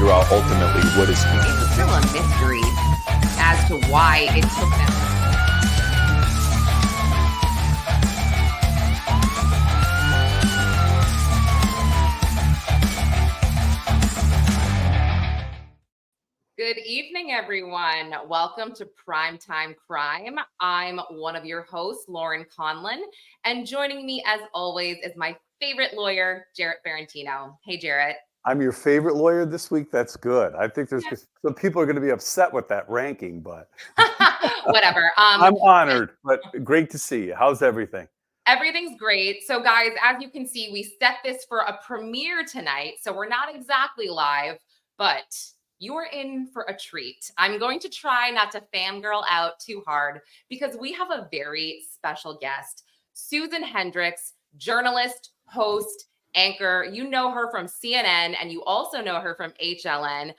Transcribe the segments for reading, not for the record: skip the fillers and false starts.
figure out ultimately what is. It's still a mystery as to why it took them. Good evening, everyone. Welcome to Primetime Crime. I'm one of your hosts, Lauren Conlon, and joining me as always is my favorite lawyer, Jarrett Ferrantino. Hey, Jarrett. I'm your favorite lawyer this week. That's good. I think there's some people are going to be upset with that ranking, but whatever. I'm honored, but great to see you. How's everything? Everything's great. So guys, as you can see, we set this for a premiere tonight. So we're not exactly live, but you are in for a treat. I'm going to try not to fangirl out too hard because we have a very special guest, Susan Hendricks, journalist, host, anchor. You know her from CNN and you also know her from HLN.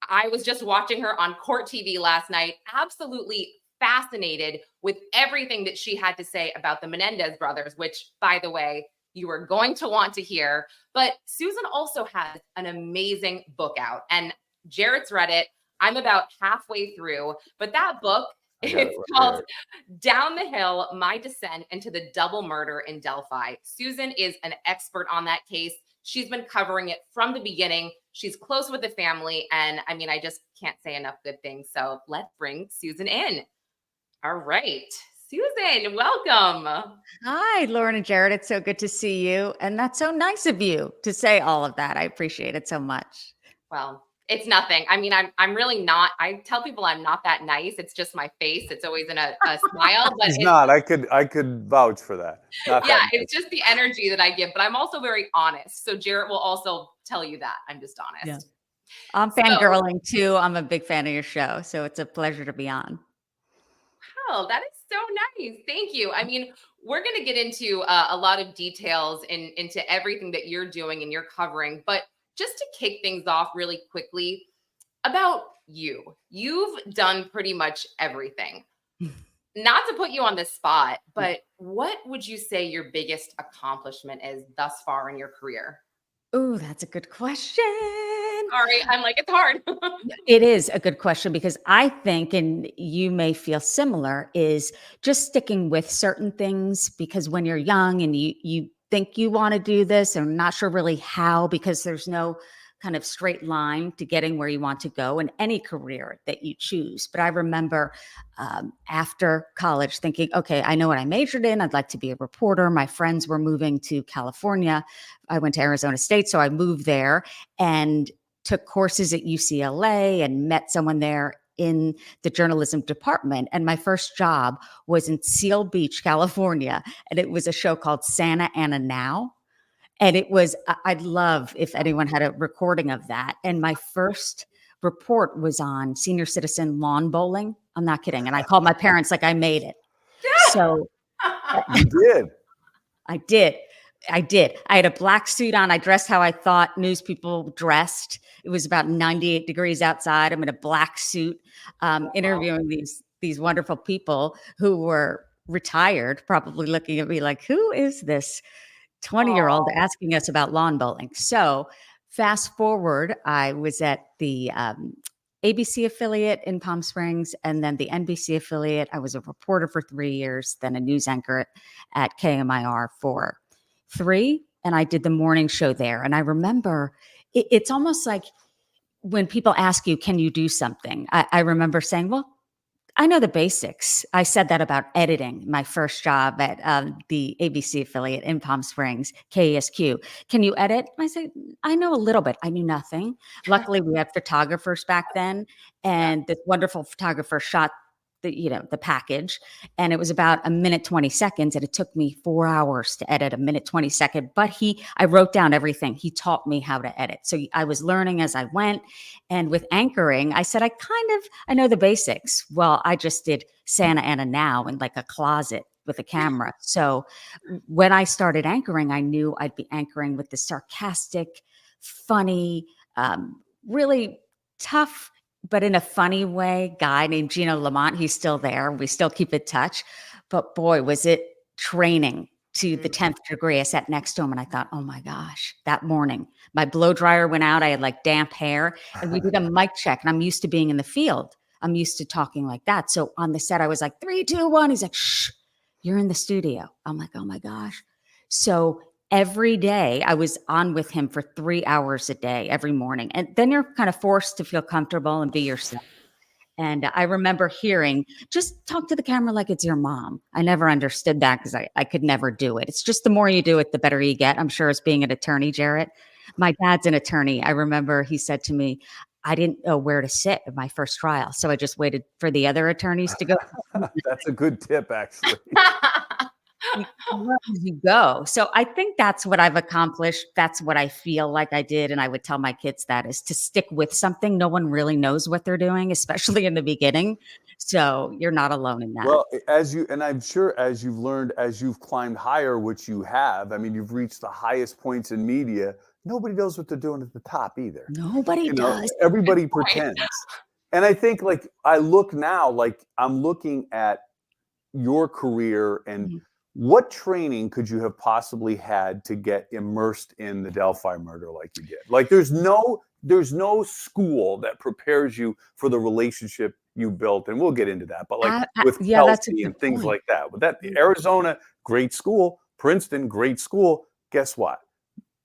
I was just watching her on Court TV last night, absolutely fascinated with everything that she had to say about the Menendez brothers, which, by the way, you are going to want to hear. But Susan also has an amazing book out, and Jarrett's read it. I'm about halfway through, but that book, it's called Down the Hill, My Descent into the Double Murder in Delphi. Susan is an expert on that case. She's been covering it from the beginning. She's close with the family. And I mean, I just can't say enough good things. So let's bring Susan in. All right. Susan, welcome. Hi, Lauren and Jarrett. It's so good to see you. And that's so nice of you to say all of that. I appreciate it so much. Well, it's nothing. I mean, I'm really not. I tell people I'm not that nice. It's just my face. It's always in a smile. But it's not. I could vouch for that. It's just the energy that I give. But I'm also very honest. So Jarrett will also tell you that I'm just honest. Yeah. I'm fangirling too. I'm a big fan of your show. So it's a pleasure to be on. Wow, that is so nice. Thank you. I mean, we're going to get into a lot of details into everything that you're doing and you're covering. But just to kick things off really quickly about you, you've done pretty much everything. Not to put you on the spot, but what would you say your biggest accomplishment is thus far in your career? Oh, that's a good question. Sorry, I'm like, it's hard. It is a good question because I think, and you may feel similar, is just sticking with certain things because when you're young and you think you want to do this and not sure really how, because there's no kind of straight line to getting where you want to go in any career that you choose. But I remember after college thinking, okay, I know what I majored in. I'd like to be a reporter. My friends were moving to California. I went to Arizona State, so I moved there and took courses at UCLA and met someone there in the journalism department. And my first job was in Seal Beach, California. And it was a show called Santa Ana Now. And it was, I'd love if anyone had a recording of that. And my first report was on senior citizen lawn bowling. I'm not kidding. And I called my parents like I made it. So you did. I did. I had a black suit on. I dressed how I thought news people dressed. It was about 98 degrees outside. I'm in a black suit, interviewing these wonderful people who were retired, probably looking at me like, who is this 20-year-old asking us about lawn bowling? So fast forward, I was at the ABC affiliate in Palm Springs and then the NBC affiliate. I was a reporter for 3 years, then a news anchor at KMIR for 3, and I did the morning show there. And I remember it's almost like when people ask you, can you do something? I remember saying, well, I know the basics. I said that about editing, my first job at the ABC affiliate in Palm Springs, KESQ. Can you edit? I said, I know a little bit. I knew nothing. Luckily, we had photographers back then, and this wonderful photographer shot the package, and it was about 1:20, and it took me 4 hours to edit 1:20. But I wrote down everything. He taught me how to edit. So I was learning as I went. And with anchoring, I said, I know the basics. Well, I just did Santa Ana Now in like a closet with a camera. So when I started anchoring, I knew I'd be anchoring with the sarcastic, funny, really tough, but in a funny way, guy named Gino Lamont. He's still there. We still keep in touch. But boy, was it training to the 10th degree. I sat next to him and I thought, oh my gosh, that morning, my blow dryer went out. I had like damp hair and we did a mic check and I'm used to being in the field. I'm used to talking like that. So on the set, I was like, 3, 2, 1. He's like, shh, you're in the studio. I'm like, oh my gosh. So every day I was on with him for 3 hours a day, every morning. And then you're kind of forced to feel comfortable and be yourself. And I remember hearing, just talk to the camera like it's your mom. I never understood that because I could never do it. It's just the more you do it, the better you get. I'm sure as being an attorney, Jarrett. My dad's an attorney. I remember he said to me, I didn't know where to sit at my first trial. So I just waited for the other attorneys to go. That's a good tip, actually. You learn as you go. So I think that's what I've accomplished. That's what I feel like I did. And I would tell my kids that is to stick with something. No one really knows what they're doing, especially in the beginning. So you're not alone in that. Well, and I'm sure as you've learned, as you've climbed higher, which you have, I mean, you've reached the highest points in media. Nobody knows what they're doing at the top either. Nobody does. Everybody pretends. And I think like I look now, like I'm looking at your career and what training could you have possibly had to get immersed in the Delphi murder like you did? Like there's no school that prepares you for the relationship you built, and we'll get into that. But like with Delphi and things like that. With that, Arizona, great school, Princeton, great school. Guess what?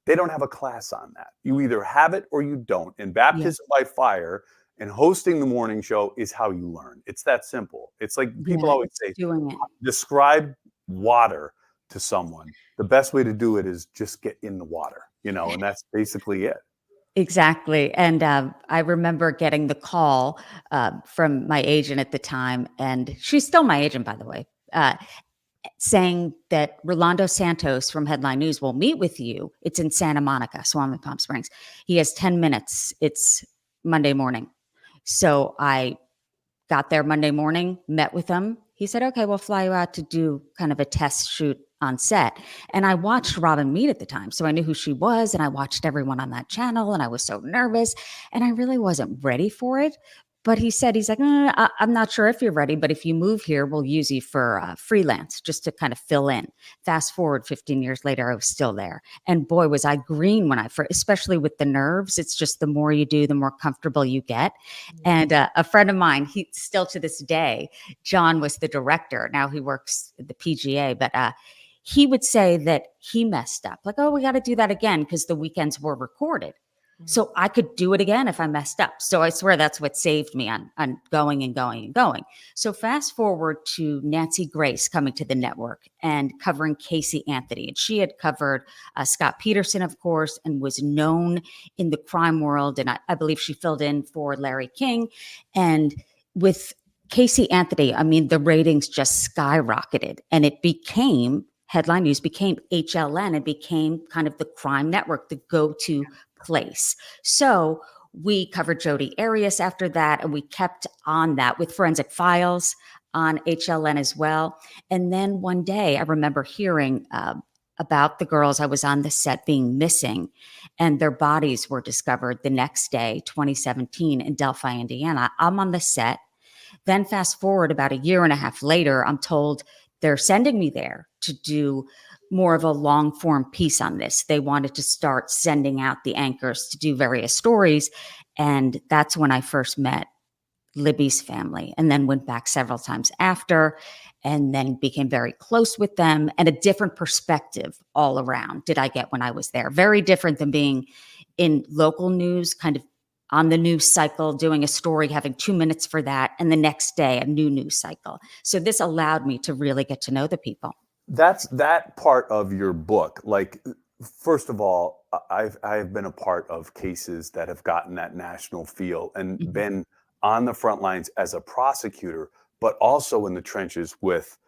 They don't have a class on that. You either have it or you don't. And baptism by fire and hosting the morning show is how you learn. It's that simple. It's like people always say, describe water to someone. The best way to do it is just get in the water, and that's basically it. Exactly. And I remember getting the call from my agent at the time, and she's still my agent, by the way, saying that Rolando Santos from Headline News will meet with you. It's in Santa Monica, so I'm in Palm Springs. He has 10 minutes. It's Monday morning. So I got there Monday morning, met with him. He said, okay, we'll fly you out to do kind of a test shoot on set. And I watched Robin Meade at the time. So I knew who she was and I watched everyone on that channel and I was so nervous and I really wasn't ready for it. But he's like, I'm not sure if you're ready, but if you move here, we'll use you for freelance just to kind of fill in. Fast forward 15 years later, I was still there. And boy, was I green when especially with the nerves. It's just the more you do, the more comfortable you get. And a friend of mine, he still to this day, John was the director. Now he works at the PGA, but he would say that he messed up. Like, oh, we got to do that again because the weekends were recorded. So I could do it again if I messed up. So I swear that's what saved me on going and going and going. So fast forward to Nancy Grace coming to the network and covering Casey Anthony. And she had covered Scott Peterson, of course, and was known in the crime world. And I believe she filled in for Larry King. And with Casey Anthony, I mean, the ratings just skyrocketed and it became Headline News became HLN and became kind of the crime network, the go-to place. So we covered Jodi Arias after that, and we kept on that with Forensic Files on HLN as well. And then one day I remember hearing about the girls I was on the set being missing, and their bodies were discovered the next day, 2017, in Delphi, Indiana. I'm on the set. Then fast forward about a year and a half later, I'm told they're sending me there to do more of a long form piece on this. They wanted to start sending out the anchors to do various stories. And that's when I first met Libby's family and then went back several times after and then became very close with them, and a different perspective all around did I get when I was there. Very different than being in local news, kind of on the news cycle, doing a story, having 2 minutes for that, and the next day a new news cycle. So this allowed me to really get to know the people. That's that part of your book. Like, first of all, I've been a part of cases that have gotten that national feel and been on the front lines as a prosecutor, but also in the trenches with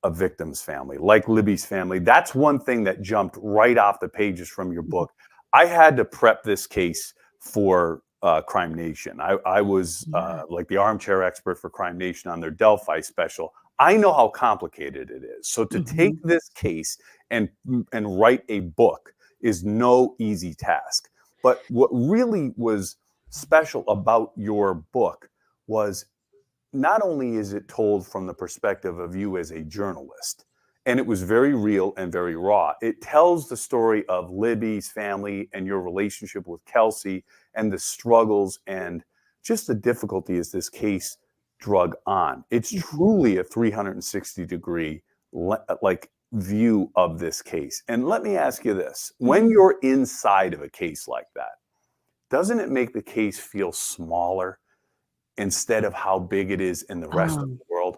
a victim's family, like Libby's family. That's one thing that jumped right off the pages from your book. I had to prep this case for Crime Nation. I was like the armchair expert for Crime Nation on their Delphi special. I know how complicated it is. So to take this case and write a book is no easy task. But what really was special about your book was not only is it told from the perspective of you as a journalist, and it was very real and very raw. It tells the story of Libby's family and your relationship with Kelsey and the struggles and just the difficulty as this case drug on. It's truly a 360-degree like view of this case. And let me ask you this. When you're inside of a case like that, doesn't it make the case feel smaller instead of how big it is in the rest of the world?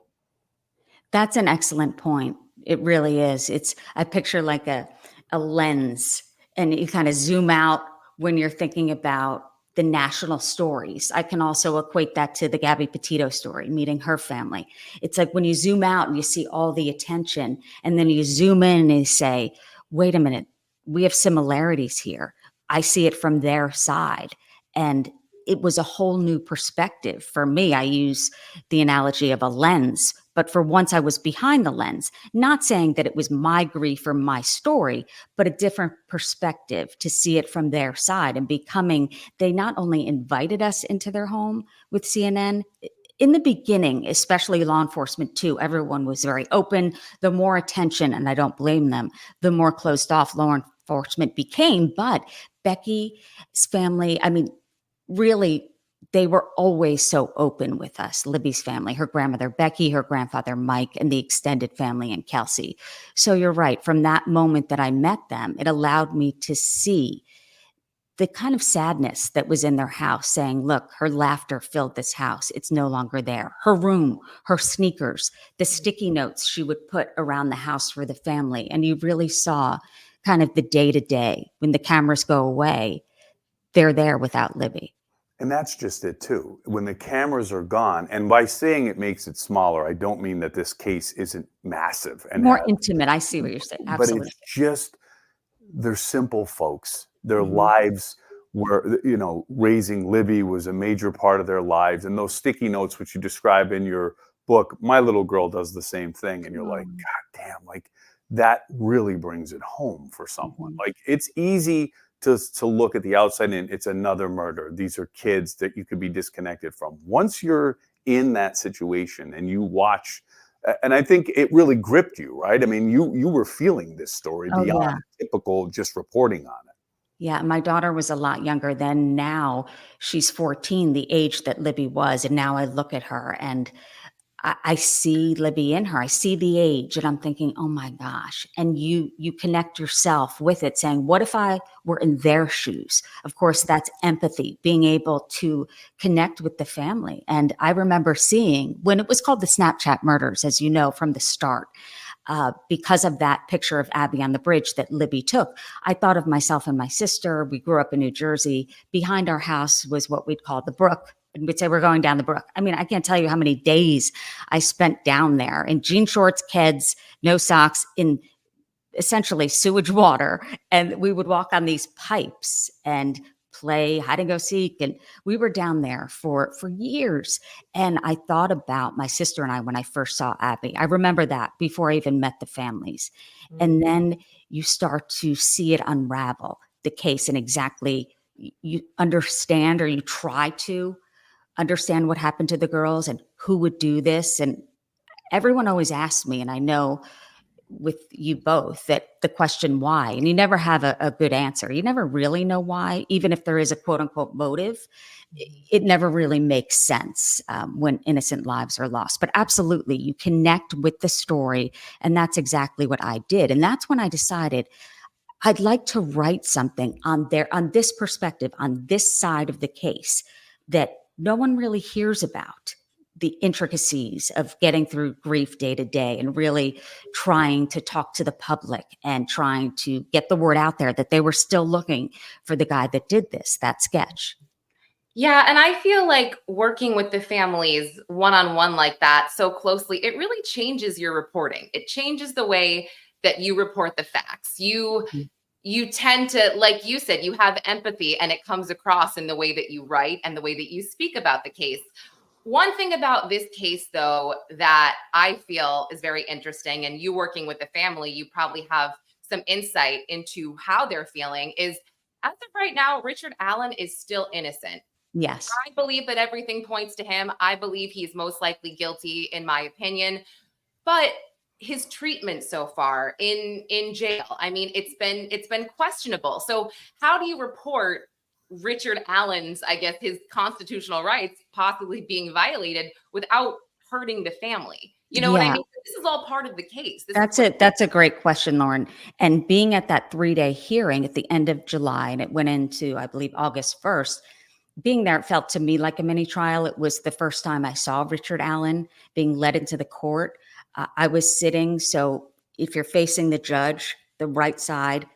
That's an excellent point. It really is. I picture like a lens, and you kind of zoom out when you're thinking about the national stories. I can also equate that to the Gabby Petito story, meeting her family. It's like when you zoom out and you see all the attention, and then you zoom in and you say, wait a minute, we have similarities here. I see it from their side. And it was a whole new perspective for me. I use the analogy of a lens, but for once I was behind the lens, not saying that it was my grief or my story, but a different perspective to see it from their side and they not only invited us into their home with CNN. In the beginning, especially law enforcement too, everyone was very open. The more attention, and I don't blame them, the more closed off law enforcement became. But Becky's family, I mean, really, they were always so open with us. Libby's family, her grandmother, Becky, her grandfather, Mike, and the extended family and Kelsey. So you're right. From that moment that I met them, it allowed me to see the kind of sadness that was in their house, saying, look, her laughter filled this house. It's no longer there. Her room, her sneakers, the sticky notes she would put around the house for the family. And you really saw kind of the day-to-day. When the cameras go away, they're there without Libby. And that's just it too. When the cameras are gone, and by saying it makes it smaller, I don't mean that this case isn't massive and more intimate. I see what you're saying. Absolutely. But it's just, they're simple folks. Their lives were, raising Libby was a major part of their lives. And those sticky notes, which you describe in your book, my little girl does the same thing. And you're like, God damn, like that really brings it home for someone. Like it's easy to look at the outside and it's another murder. These are kids that you could be disconnected from. Once you're in that situation and you watch, and I think it really gripped you, right? I mean, you were feeling this story beyond typical just reporting on it. Yeah, my daughter was a lot younger then. Now she's 14, the age that Libby was. And now I look at her and I see Libby in her. I see the age and I'm thinking, oh my gosh. And you connect yourself with it, saying, what if I were in their shoes? Of course, that's empathy, being able to connect with the family. And I remember seeing when it was called the Snapchat murders, as you know, from the start, because of that picture of Abby on the bridge that Libby took, I thought of myself and my sister. We grew up in New Jersey. Behind our house was what we'd call the brook. And we'd say, we're going down the brook. I mean, I can't tell you how many days I spent down there in jean shorts, Keds, no socks, in essentially sewage water. And we would walk on these pipes and play hide and go seek. And we were down there for years. And I thought about my sister and I when I first saw Abby. I remember that before I even met the families. And then you start to see it unravel, the case, and exactly you understand, or you try to understand what happened to the girls and who would do this. And everyone always asks me, and I know with you both, that the question why, and you never have a good answer. You never really know why, even if there is a quote unquote motive, it never really makes sense when innocent lives are lost. But absolutely, you connect with the story. And that's exactly what I did. And that's when I decided I'd like to write something on this perspective, on this side of the case that no one really hears about, the intricacies of getting through grief day to day and really trying to talk to the public and trying to get the word out there that they were still looking for the guy that did this, that sketch. Yeah. And I feel like working with the families one-on-one like that so closely, it really changes your reporting. It changes the way that you report the facts. You tend to, like you said, you have empathy and it comes across in the way that you write and the way that you speak about the case. One thing about this case, though, that I feel is very interesting, and you working with the family, you probably have some insight into how they're feeling, is as of right now, Richard Allen is still innocent. Yes. I believe that everything points to him. I believe he's most likely guilty, in my opinion. But his treatment so far in jail. I mean, it's been questionable. So how do you report Richard Allen's, I guess, his constitutional rights possibly being violated without hurting the family? You know what I mean? This is all part of the case. That's a great question, Lauren. And being at that 3-day hearing at the end of July, and it went into, I believe, August 1st, being there, it felt to me like a mini trial. It was the first time I saw Richard Allen being led into the court. I was sitting. So if you're facing the judge, the right side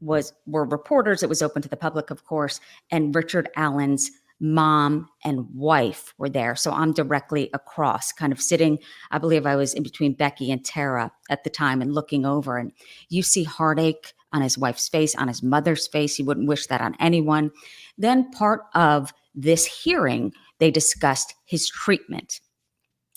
were reporters. It was open to the public, of course. And Richard Allen's mom and wife were there. So I'm directly across, kind of sitting. I believe I was in between Becky and Tara at the time and looking over. And you see heartache on his wife's face, on his mother's face. He wouldn't wish that on anyone. Then part of this hearing, they discussed his treatment.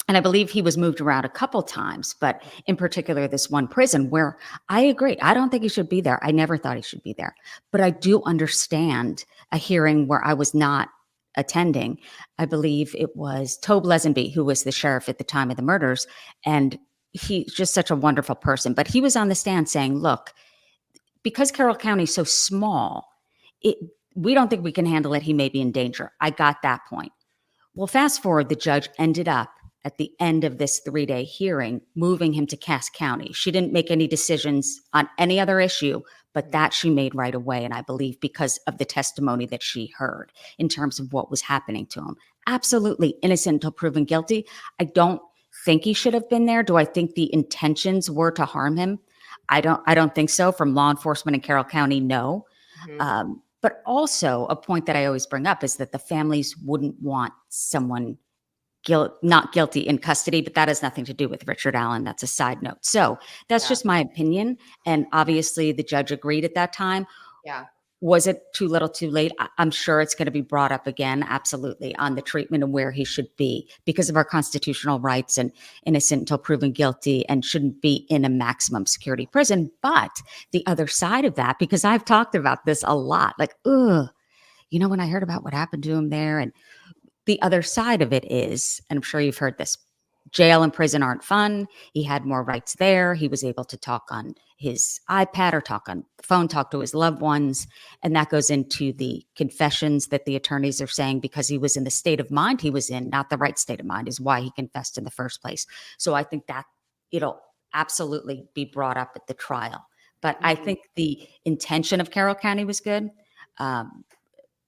And I believe he was moved around a couple times, but in particular, this one prison where I agree. I don't think he should be there. I never thought he should be there. But I do understand a hearing where I was not attending. I believe it was Tobe Lesenby, who was the sheriff at the time of the murders. And he's just such a wonderful person. But he was on the stand saying, look, because Carroll County is so small, we don't think we can handle it. He may be in danger. I got that point. Well, fast forward, the judge ended up at the end of this 3-day hearing, moving him to Cass County. She didn't make any decisions on any other issue, but that she made right away. And I believe because of the testimony that she heard in terms of what was happening to him. Absolutely innocent until proven guilty. I don't think he should have been there. Do I think the intentions were to harm him? I don't think so. From law enforcement in Carroll County, no. Mm-hmm. But also a point that I always bring up is that the families wouldn't want someone not guilty in custody, but that has nothing to do with Richard Allen. That's a side note. So that's just my opinion. And obviously the judge agreed at that time. Yeah. Was it too little too late? I'm sure it's going to be brought up again. Absolutely. On the treatment and where he should be because of our constitutional rights and innocent until proven guilty and shouldn't be in a maximum security prison. But the other side of that, because I've talked about this a lot, like, when I heard about what happened to him there, and the other side of it is, and I'm sure you've heard this, jail and prison aren't fun. He had more rights there. He was able to talk on his iPad or talk on the phone, talk to his loved ones. And that goes into the confessions that the attorneys are saying because he was in the state of mind he was in, not the right state of mind, is why he confessed in the first place. So I think that it'll absolutely be brought up at the trial. But I think the intention of Carroll County was good.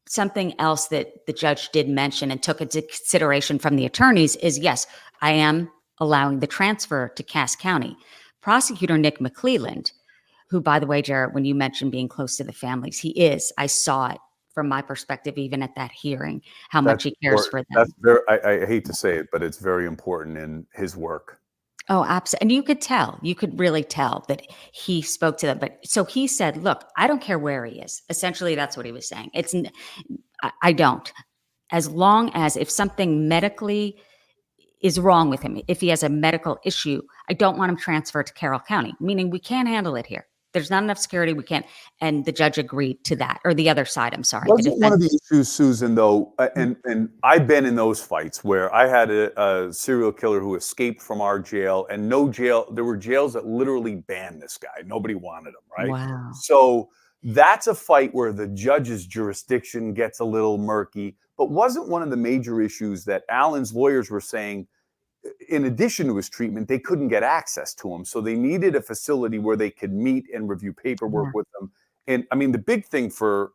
Something else that the judge did mention and took into consideration from the attorneys is, yes, I am allowing the transfer to Cass County. Prosecutor Nick McClelland, who, by the way, Jarrett, when you mentioned being close to the families, he is. I saw it from my perspective, even at that hearing, how much he cares for them. That's very, I hate to say it, but it's very important in his work. Oh, absolutely. And you could really tell that he spoke to them. But so he said, look, I don't care where he is. Essentially, that's what he was saying. I don't. As long as if something medically is wrong with him, if he has a medical issue, I don't want him transferred to Carroll County, meaning we can't handle it here. There's not enough security. We can't. And the judge agreed to that, or the other side. I'm sorry. Wasn't one of the issues, Susan, though, and I've been in those fights where I had a serial killer who escaped from our jail, and there were jails that literally banned this guy. Nobody wanted him, right? Wow. So that's a fight where the judge's jurisdiction gets a little murky. But wasn't one of the major issues that Allen's lawyers were saying, in addition to his treatment, they couldn't get access to him. So they needed a facility where they could meet and review paperwork with them. And I mean, the big thing for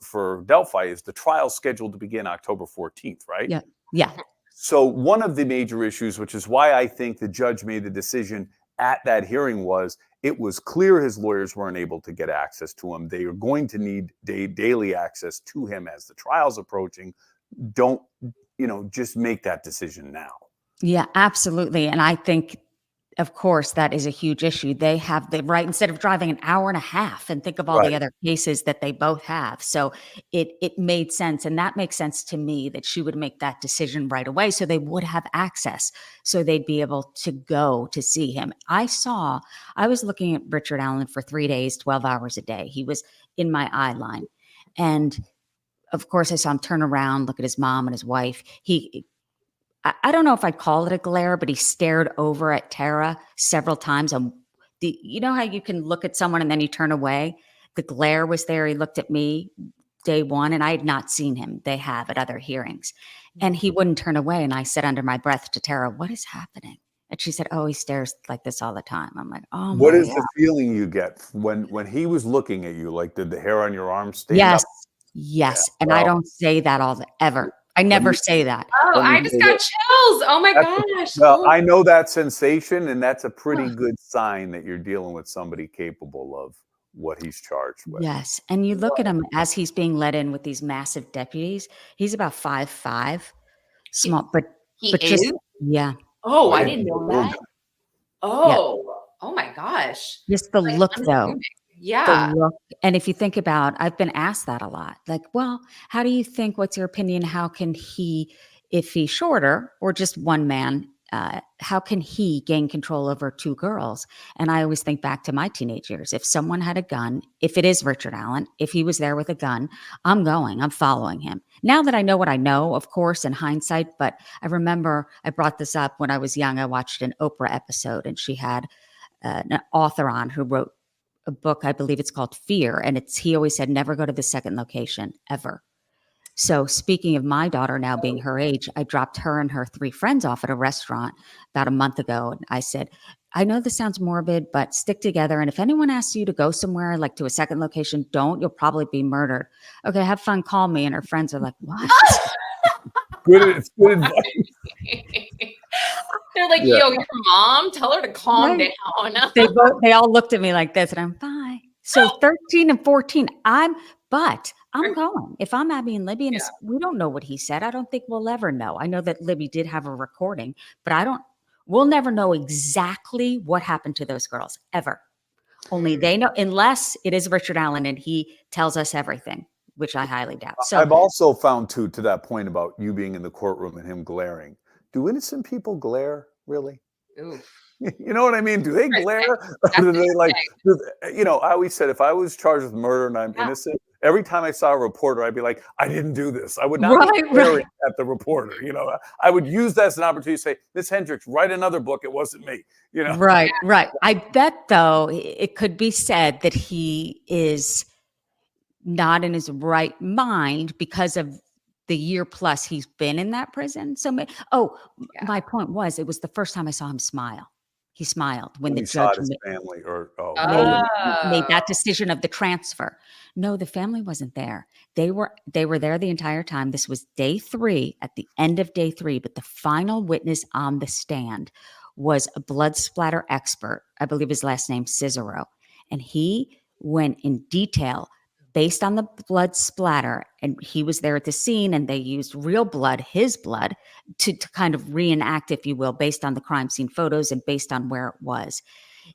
Delphi is the trial scheduled to begin October 14th, right? Yeah. Yeah. So one of the major issues, which is why I think the judge made the decision at that hearing, was it was clear his lawyers weren't able to get access to him. They are going to need daily access to him as the trial's approaching. Don't, just make that decision now. Yeah, absolutely. And I think, of course, that is a huge issue. They have the right, instead of driving an hour and a half, and think of all the other cases that they both have. So it made sense. And that makes sense to me that she would make that decision right away. So they would have access. So they'd be able to go to see him. I was looking at Richard Allen for 3 days, 12 hours a day. He was in my eye line. And of course, I saw him turn around, look at his mom and his wife. I don't know if I'd call it a glare, but he stared over at Tara several times. And you know how you can look at someone and then you turn away? The glare was there. He looked at me day one, and I had not seen him. They have at other hearings. And he wouldn't turn away. And I said under my breath to Tara, what is happening? And she said, oh, he stares like this all the time. I'm like, oh What my is God. the feeling you get when he was looking at you? Like, did the hair on your arm stand Yes. up? Yes. Yeah, And I don't say that ever. I never say that. Oh, I just got chills. Oh my gosh. Well, Oh. I know that sensation, and that's a pretty good sign that you're dealing with somebody capable of what he's charged with. Yes. And you look at him as he's being let in with these massive deputies. He's about 5'5", small, but just, is? yeah. Oh, I didn't know that. Oh, oh my gosh. Just the look though. Yeah. The look. And if you think about, I've been asked that a lot. Like, well, how do you think, what's your opinion? How can he, if he's shorter or just one man, how can he gain control over two girls? And I always think back to my teenage years. If someone had a gun, if it is Richard Allen, if he was there with a gun, I'm following him. Now that I know what I know, of course, in hindsight, but I remember I brought this up when I was young. I watched an Oprah episode, and she had an author on who wrote a book, I believe it's called Fear. And he always said, never go to the second location ever. So speaking of my daughter now being her age, I dropped her and her 3 friends off at a restaurant about a month ago. And I said, I know this sounds morbid, but stick together. And if anyone asks you to go somewhere, like to a second location, don't, you'll probably be murdered. Okay, have fun, call me. And her friends are like, what? Good advice. They're like, yo, your mom, tell her to calm down. They all looked at me like this, and I'm fine. So 13 and 14, I'm going. If I'm Abby and Libby, and we don't know what he said, I don't think we'll ever know. I know that Libby did have a recording, but we'll never know exactly what happened to those girls, ever. Only they know, unless it is Richard Allen and he tells us everything, which I highly doubt. So I've also found, too, to that point about you being in the courtroom and him glaring. Do innocent people glare, really? Oof. You know what I mean? Do they glare? Or do they I always said, if I was charged with murder and I'm innocent, every time I saw a reporter, I'd be like, I didn't do this. I would not be glaring at the reporter. I would use that as an opportunity to say, Miss Hendricks, write another book. It wasn't me. Right. I bet, though, it could be said that he is not in his right mind because of the year plus he's been in that prison. So, my point was, it was the first time I saw him smile. He smiled when the judge made that decision of the transfer. No, the family wasn't there. They were there the entire time. This was day 3, at the end of day 3, but the final witness on the stand was a blood splatter expert. I believe his last name Cicero. And he went in detail based on the blood splatter, and he was there at the scene, and they used real blood, his blood, to kind of reenact, if you will, based on the crime scene photos and based on where it was.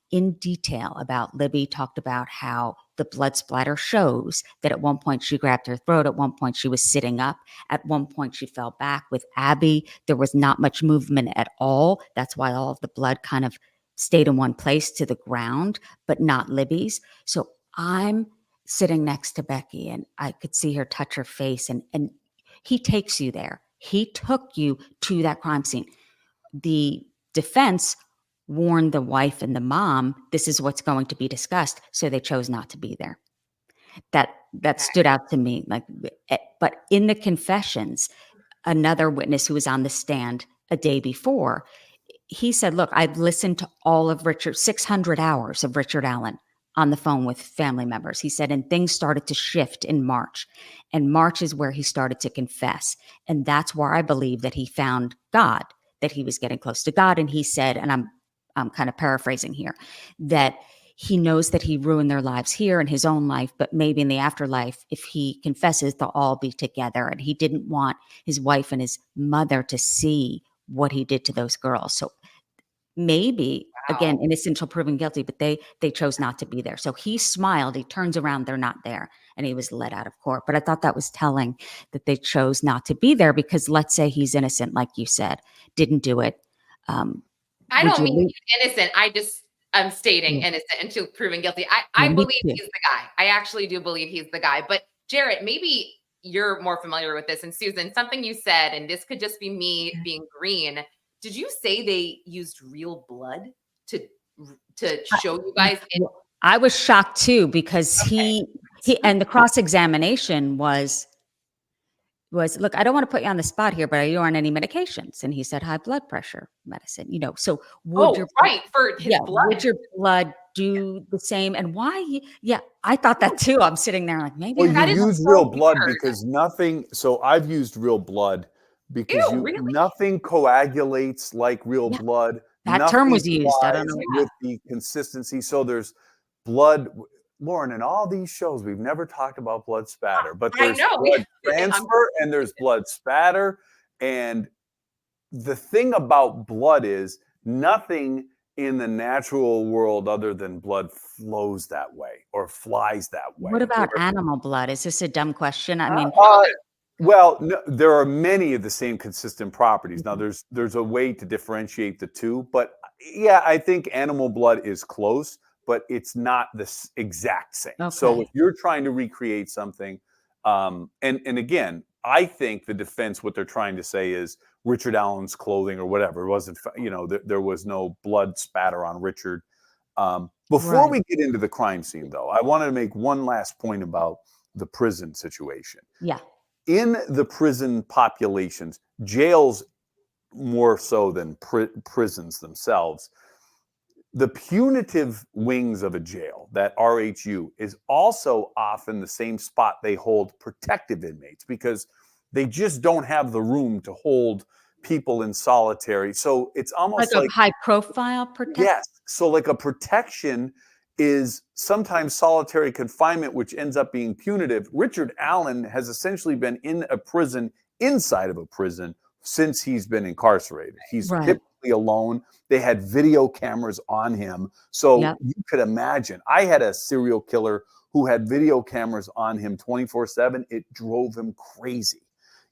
In detail about Libby, talked about how the blood splatter shows that at one point she grabbed her throat, at one point she was sitting up, at one point she fell back. With Abby, there was not much movement at all. That's why all of the blood kind of stayed in one place to the ground, but not Libby's. So I'm sitting next to Becky, and I could see her touch her face, and he takes you there. He took you to that crime scene. The defense warned the wife and the mom, this is what's going to be discussed, so they chose not to be there. That stood out to me. But in the confessions, another witness who was on the stand a day before, he said, look, I've listened to all of 600 hours of Richard Allen on the phone with family members. He said, and things started to shift in March. And March is where he started to confess. And that's where I believe that he found God, that he was getting close to God. And he said, and I'm kind of paraphrasing here, that he knows that he ruined their lives here in his own life, but maybe in the afterlife, if he confesses, they'll all be together. And he didn't want his wife and his mother to see what he did to those girls. So maybe, again, innocent till proven guilty, but they chose not to be there. So he smiled, he turns around, they're not there, and he was let out of court. But I thought that was telling that they chose not to be there, because let's say he's innocent, like you said, didn't do it. I don't mean innocent. I'm stating innocent until proven guilty. I believe he's the guy. I actually do believe he's the guy. But Jarrett, maybe you're more familiar with this. And Susan, something you said, and this could just be me being green. Did you say they used real blood to to show you guys? I was shocked too, because he and the cross-examination was, look, I don't want to put you on the spot here, but are you on any medications? And he said, high blood pressure medicine, so would your for his blood. Would your blood do the same? And why? Yeah, I thought that too. I'm sitting there like, maybe. Well, That you is use so real blood weird. because nothing. So I've used real blood because Ew, really? nothing coagulates like real blood. That Nothing term was used. I don't flies know. with the consistency. So there's blood. Lauren, in all these shows, we've never talked about blood spatter, but there's blood transfer and there's blood spatter. And the thing about blood is nothing in the natural world other than blood flows that way or flies that way. What about animal blood? Is this a dumb question? I mean, well, no, there are many of the same consistent properties. Now, there's a way to differentiate the two, but yeah, I think animal blood is close, but it's not the exact same. Okay. So if you're trying to recreate something, and again, I think the defense, what they're trying to say is Richard Allen's clothing or whatever. It wasn't, there was no blood spatter on Richard. Before we get into the crime scene, though, I wanted to make one last point about the prison situation. Yeah. In the prison populations, jails more so than prisons themselves, the punitive wings of a jail, that RHU, is also often the same spot they hold protective inmates because they just don't have the room to hold people in solitary. So it's almost like a high profile protection. Yes. So like a protection is sometimes solitary confinement, which ends up being punitive. Richard Allen has essentially been in a prison, inside of a prison, since he's been incarcerated. He's typically alone. They had video cameras on him. So you could imagine, I had a serial killer who had video cameras on him 24/7. It drove him crazy.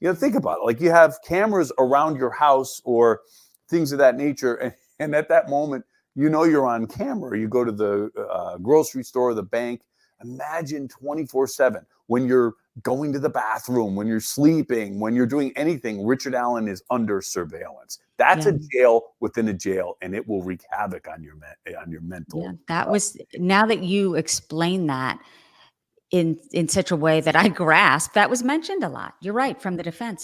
Think about it. Like you have cameras around your house or things of that nature. And at that moment, you're on camera. You go to the grocery store, the bank. Imagine 24/7 when you're going to the bathroom, when you're sleeping, when you're doing anything. Richard Allen is under surveillance. That's a jail within a jail, and it will wreak havoc on your mental. Yeah, that was, now that you explain that in such a way that I grasp, that was mentioned a lot. You're right, from the defense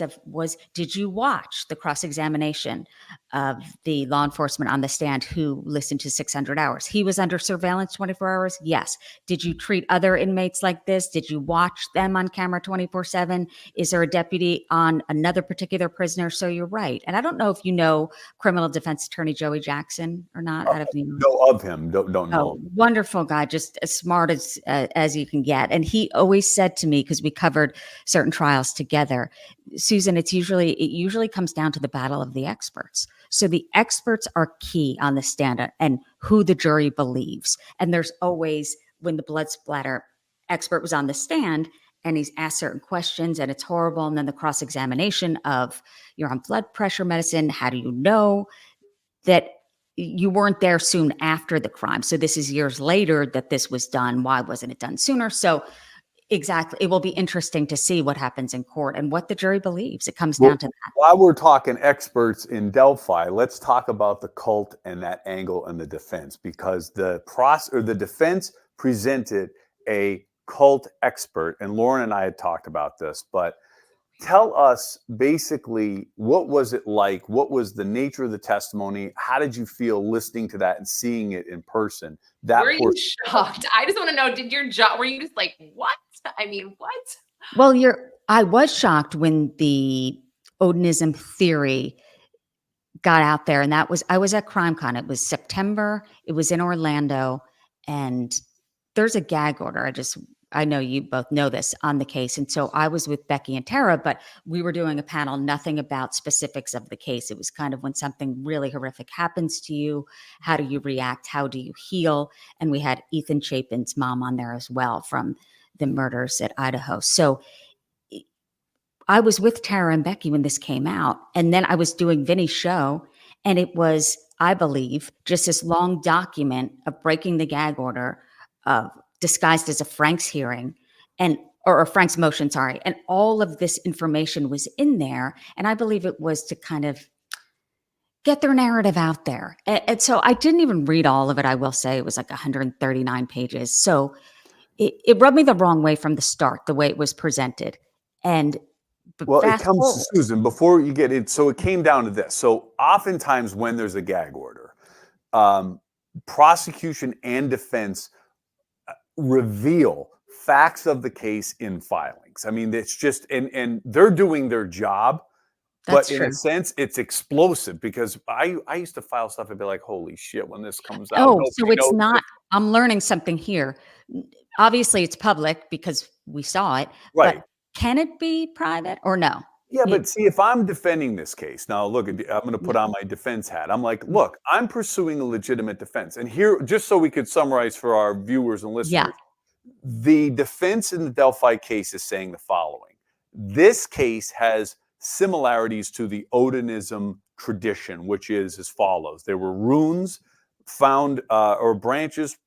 did you watch the cross-examination of the law enforcement on the stand who listened to 600 hours? He was under surveillance 24 hours. Yes. Did you treat other inmates like this? Did you watch them on camera 24/7? Is there a deputy on another particular prisoner? So you're right. And I don't know if you know criminal defense attorney Joey Jackson or not. Know of him. Don't know. Oh, wonderful guy, just as smart as you can get. And he always said to me, because we covered certain trials together, Susan, it usually comes down to the battle of the experts. So the experts are key on the stand and who the jury believes. And there's always, when the blood splatter expert was on the stand and he's asked certain questions and it's horrible, and then the cross-examination of, you're on blood pressure medicine, how do you know that you weren't there soon after the crime? So this is years later that this was done. Why wasn't it done sooner? So exactly. It will be interesting to see what happens in court and what the jury believes. It comes down to that. While we're talking experts in Delphi, let's talk about the cult and that angle in the defense, because the defense presented a cult expert, and Lauren and I had talked about this, but tell us basically, what was it like? What was the nature of the testimony? How did you feel listening to that and seeing it in person? Were you shocked? I just want to know, did your jaw, were you just like, what? I mean, what? Well, I was shocked when the Odinism theory got out there. And I was at CrimeCon. It was September. It was in Orlando. And there's a gag order. I know you both know this, on the case. And so I was with Becky and Tara, but we were doing a panel, nothing about specifics of the case. It was kind of when something really horrific happens to you, how do you react? How do you heal? And we had Ethan Chapin's mom on there as well from the murders at Idaho. So I was with Tara and Becky when this came out. And then I was doing Vinny's show, and it was, I believe, just this long document of breaking the gag order, disguised as a Frank's hearing, or a Frank's motion, sorry. And all of this information was in there. And I believe it was to kind of get their narrative out there. And so I didn't even read all of it. I will say it was like 139 pages. So it rubbed me the wrong way from the start, the way it was presented. And but Well, it fast comes, forward. Susan, before you get it. So it came down to this. So oftentimes when there's a gag order, um, prosecution and defense reveal facts of the case in filings. I mean, it's just, and they're doing their job, That's but in true. a sense, it's explosive because I used to file stuff and be like, holy shit, when this comes out. Oh, so nobody it's knows not, this. I'm learning something here. Obviously, it's public because we saw it, Right. but can it be private or no? Yeah, You- but see, if I'm defending this case, now look, I'm going to put Yeah. on my defense hat. I'm like, look, I'm pursuing a legitimate defense. And here, just so we could summarize for our viewers and Yeah. listeners, the defense in the Delphi case is saying the following. This case has similarities to the Odinism tradition, which is as follows. There were runes found or branches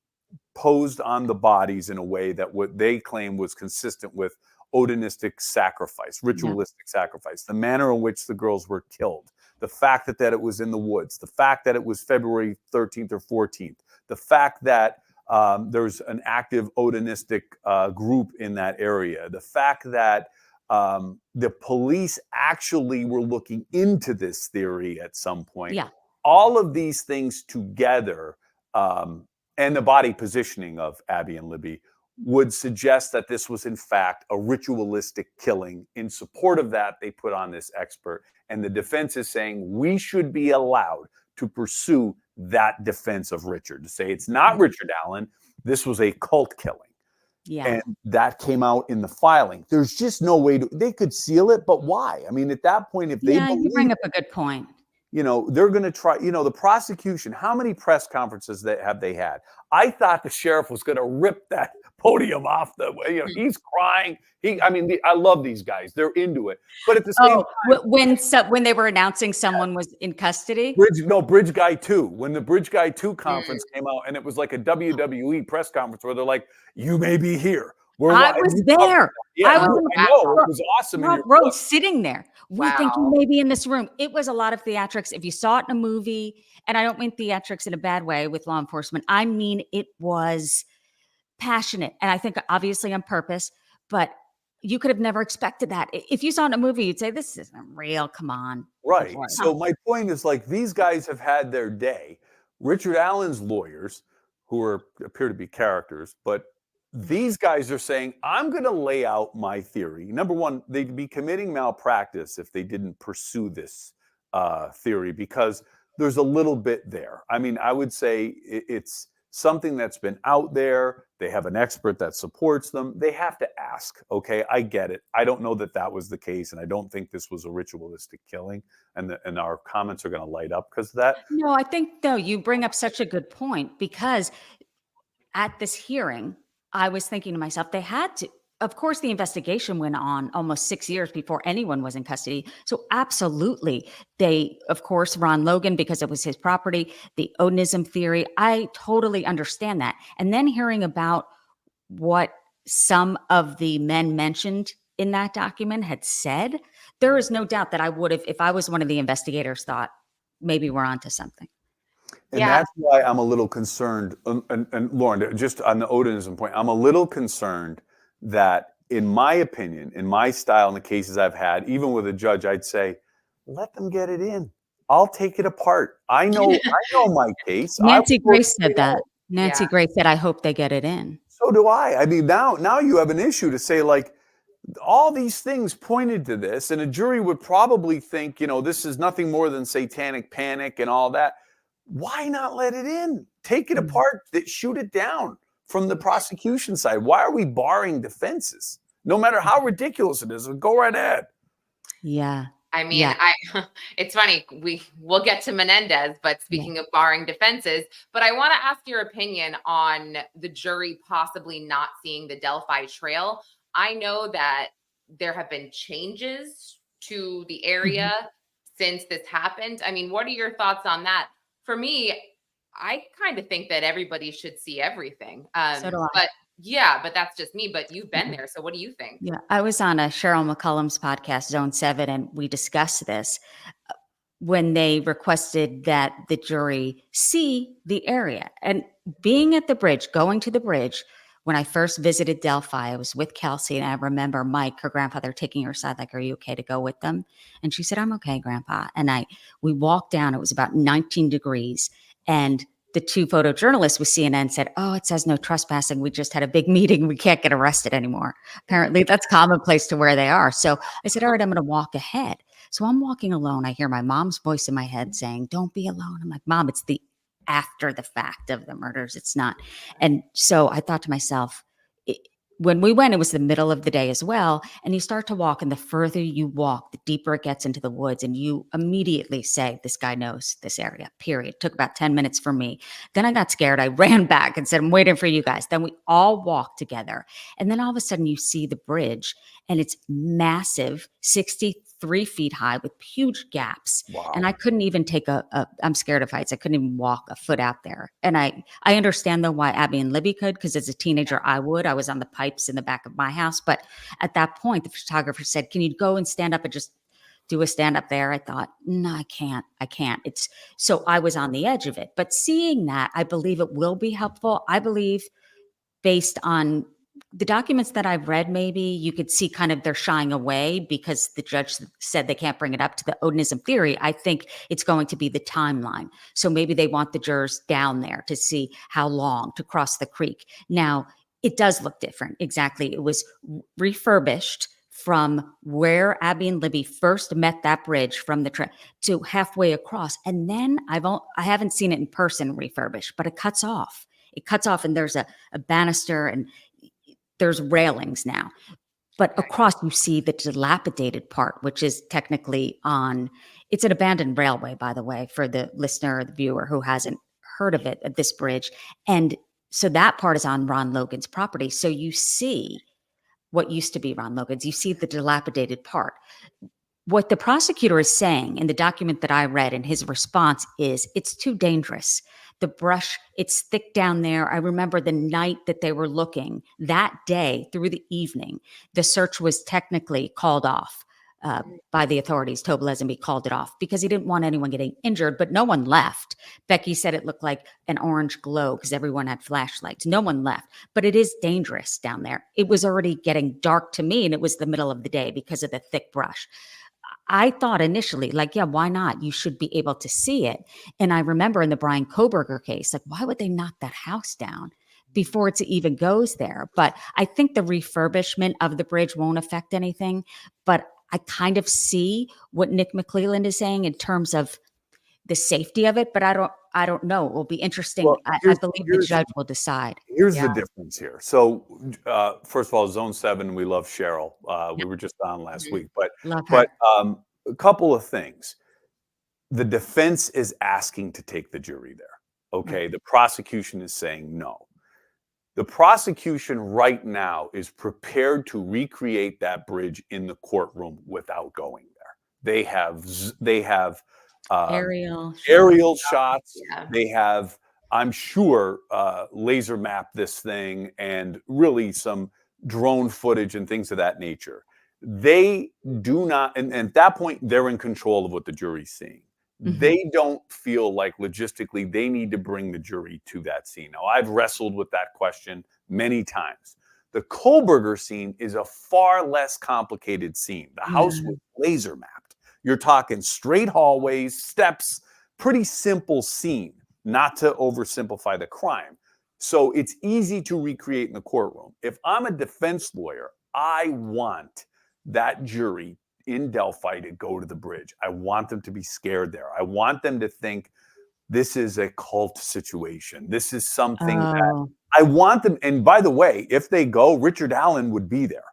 posed on the bodies in a way that what they claim was consistent with Odinistic sacrifice, ritualistic sacrifice, the manner in which the girls were killed, the fact that it was in the woods, the fact that it was February 13th or 14th, the fact that there's an active Odinistic group in that area, the fact that the police actually were looking into this theory at some point. Yeah. All of these things together, and the body positioning of Abby and Libby would suggest that this was in fact a ritualistic killing. In support of that, they put on this expert, and the defense is saying we should be allowed to pursue that defense of Richard, to say it's not Richard Allen, this was a cult killing. Yeah. And that came out in the filing. There's just no way they could seal it, but why? I mean, at that point, if they You bring up a good point. they're going to try, the prosecution, how many press conferences have they had? I thought the sheriff was going to rip that podium off he's crying. I love these guys. They're into it. But at the same time, When they were announcing someone was in custody? Bridge Guy 2. When the Bridge Guy 2 conference came out, and it was like a WWE press conference where they're like, you may be here. I was there. Yeah, I was I know. It was awesome. Road sitting there. We think you Wow. may be in this room. It was a lot of theatrics. If you saw it in a movie, and I don't mean theatrics in a bad way with law enforcement, I mean it was passionate. And I think obviously on purpose, but you could have never expected that. If you saw it in a movie, you'd say, this isn't real. Come on. Right. So my point is, like, these guys have had their day. Richard Allen's lawyers, who appear to be characters, but these guys are saying, I'm going to lay out my theory. Number one, they'd be committing malpractice if they didn't pursue this theory, because there's a little bit there. I mean, I would say it's something that's been out there. They have an expert that supports them. They have to ask, okay, I get it. I don't know that was the case, and I don't think this was a ritualistic killing, and our comments are going to light up because of that. No, I think, though, you bring up such a good point, because at this hearing, I was thinking to myself, they had to. Of course, the investigation went on almost 6 years before anyone was in custody. So absolutely, they, of course, Ron Logan, because it was his property, the Odinism theory, I totally understand that. And then hearing about what some of the men mentioned in that document had said, there is no doubt that I would have, if I was one of the investigators, thought maybe we're onto something. And that's why I'm a little concerned. And Lauren, just on the Odinism point, I'm a little concerned that, in my opinion, in my style, in the cases I've had, even with a judge, I'd say, let them get it in. I'll take it apart. I know my case. Nancy Grace said that. Nancy Grace said, I hope they get it in. So do I. I mean, now you have an issue to say, like, all these things pointed to this, and a jury would probably think, this is nothing more than satanic panic and all that. Why not let it in? Take it apart, shoot it down from the prosecution side. Why are we barring defenses? No matter how ridiculous it is, go right ahead. Yeah. I mean, it's funny. We'll get to Menendez, but speaking of barring defenses, but I want to ask your opinion on the jury possibly not seeing the Delphi trail. I know that there have been changes to the area since this happened. I mean, what are your thoughts on that? For me, I kind of think that everybody should see everything. So do I. But that's just me. But you've been there. So what do you think? Yeah, I was on a Cheryl McCollum's podcast, Zone 7, and we discussed this. when they requested that the jury see the area. And being at the bridge, going to the bridge, when I first visited Delphi, I was with Kelsey, and I remember Mike, her grandfather, taking her aside, like, "Are you okay to go with them?" And she said, "I'm okay, Grandpa." And we walked down. It was about 19 degrees, and the two photojournalists with CNN said, "Oh, it says no trespassing. We just had a big meeting. We can't get arrested anymore." Apparently, that's commonplace to where they are. So I said, "All right, I'm going to walk ahead." So I'm walking alone. I hear my mom's voice in my head saying, "Don't be alone." I'm like, "Mom, it's the after the fact of the murders. It's not." And so I thought to myself, when we went, it was the middle of the day as well. And you start to walk, and the further you walk, the deeper it gets into the woods. And you immediately say, "This guy knows this area," period. It took about 10 minutes for me. Then I got scared. I ran back and said, "I'm waiting for you guys." Then we all walked together. And then all of a sudden you see the bridge, and it's massive, 63 feet high with huge gaps. Wow. And I couldn't even take I'm scared of heights. I couldn't even walk a foot out there. And I understand though why Abby and Libby could, because as a teenager, I was on the pipes in the back of my house. But at that point, the photographer said, "Can you go and stand up and just do a stand up there?" I thought, no, I can't. So I was on the edge of it. But seeing that, I believe it will be helpful. I believe, based on the documents that I've read, maybe you could see kind of they're shying away because the judge said they can't bring it up to the Odinism theory. I think it's going to be the timeline. So maybe they want the jurors down there to see how long to cross the creek. Now, it does look different. Exactly. It was refurbished from where Abby and Libby first met that bridge from the to halfway across. And then I haven't seen it in person refurbished, but it cuts off. And there's a banister, and there's railings now. But across, you see the dilapidated part, which is technically it's an abandoned railway, by the way, for the listener or the viewer who hasn't heard of it, at this bridge. And so that part is on Ron Logan's property. So you see what used to be Ron Logan's. You see the dilapidated part. What the prosecutor is saying in the document that I read, in his response, is it's too dangerous. The brush, it's thick down there. I remember the night that they were looking, that day through the evening, the search was technically called off by the authorities. Tobe Lesenby called it off because he didn't want anyone getting injured, but no one left. Becky said it looked like an orange glow because everyone had flashlights. No one left, but it is dangerous down there. It was already getting dark to me, and it was the middle of the day because of the thick brush. I thought initially, like, yeah, why not? You should be able to see it. And I remember in the Brian Koberger case, like, why would they knock that house down before it even goes there? But I think the refurbishment of the bridge won't affect anything. But I kind of see what Nick McClelland is saying in terms of the safety of it, but I don't know. It will be interesting. Well, I believe the judge will decide. Here's the difference here. So, first of all, Zone 7, we love Cheryl. We were just on last week, but Love her. a couple of things. The defense is asking to take the jury there. Okay, the prosecution is saying no. The prosecution right now is prepared to recreate that bridge in the courtroom without going there. They have aerial shots. Yeah. They have, I'm sure, laser map this thing, and really some drone footage and things of that nature. They do not, and at that point, they're in control of what the jury's seeing. Mm-hmm. They don't feel like logistically they need to bring the jury to that scene. Now, I've wrestled with that question many times. The Koberger scene is a far less complicated scene. The house was laser mapped. You're talking straight hallways, steps, pretty simple scene, not to oversimplify the crime. So it's easy to recreate in the courtroom. If I'm a defense lawyer, I want that jury in Delphi to go to the bridge. I want them to be scared there. I want them to think this is a cult situation. This is something that I want them. And by the way, if they go, Richard Allen would be there.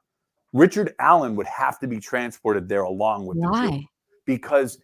Richard Allen would have to be transported there along with the jury, because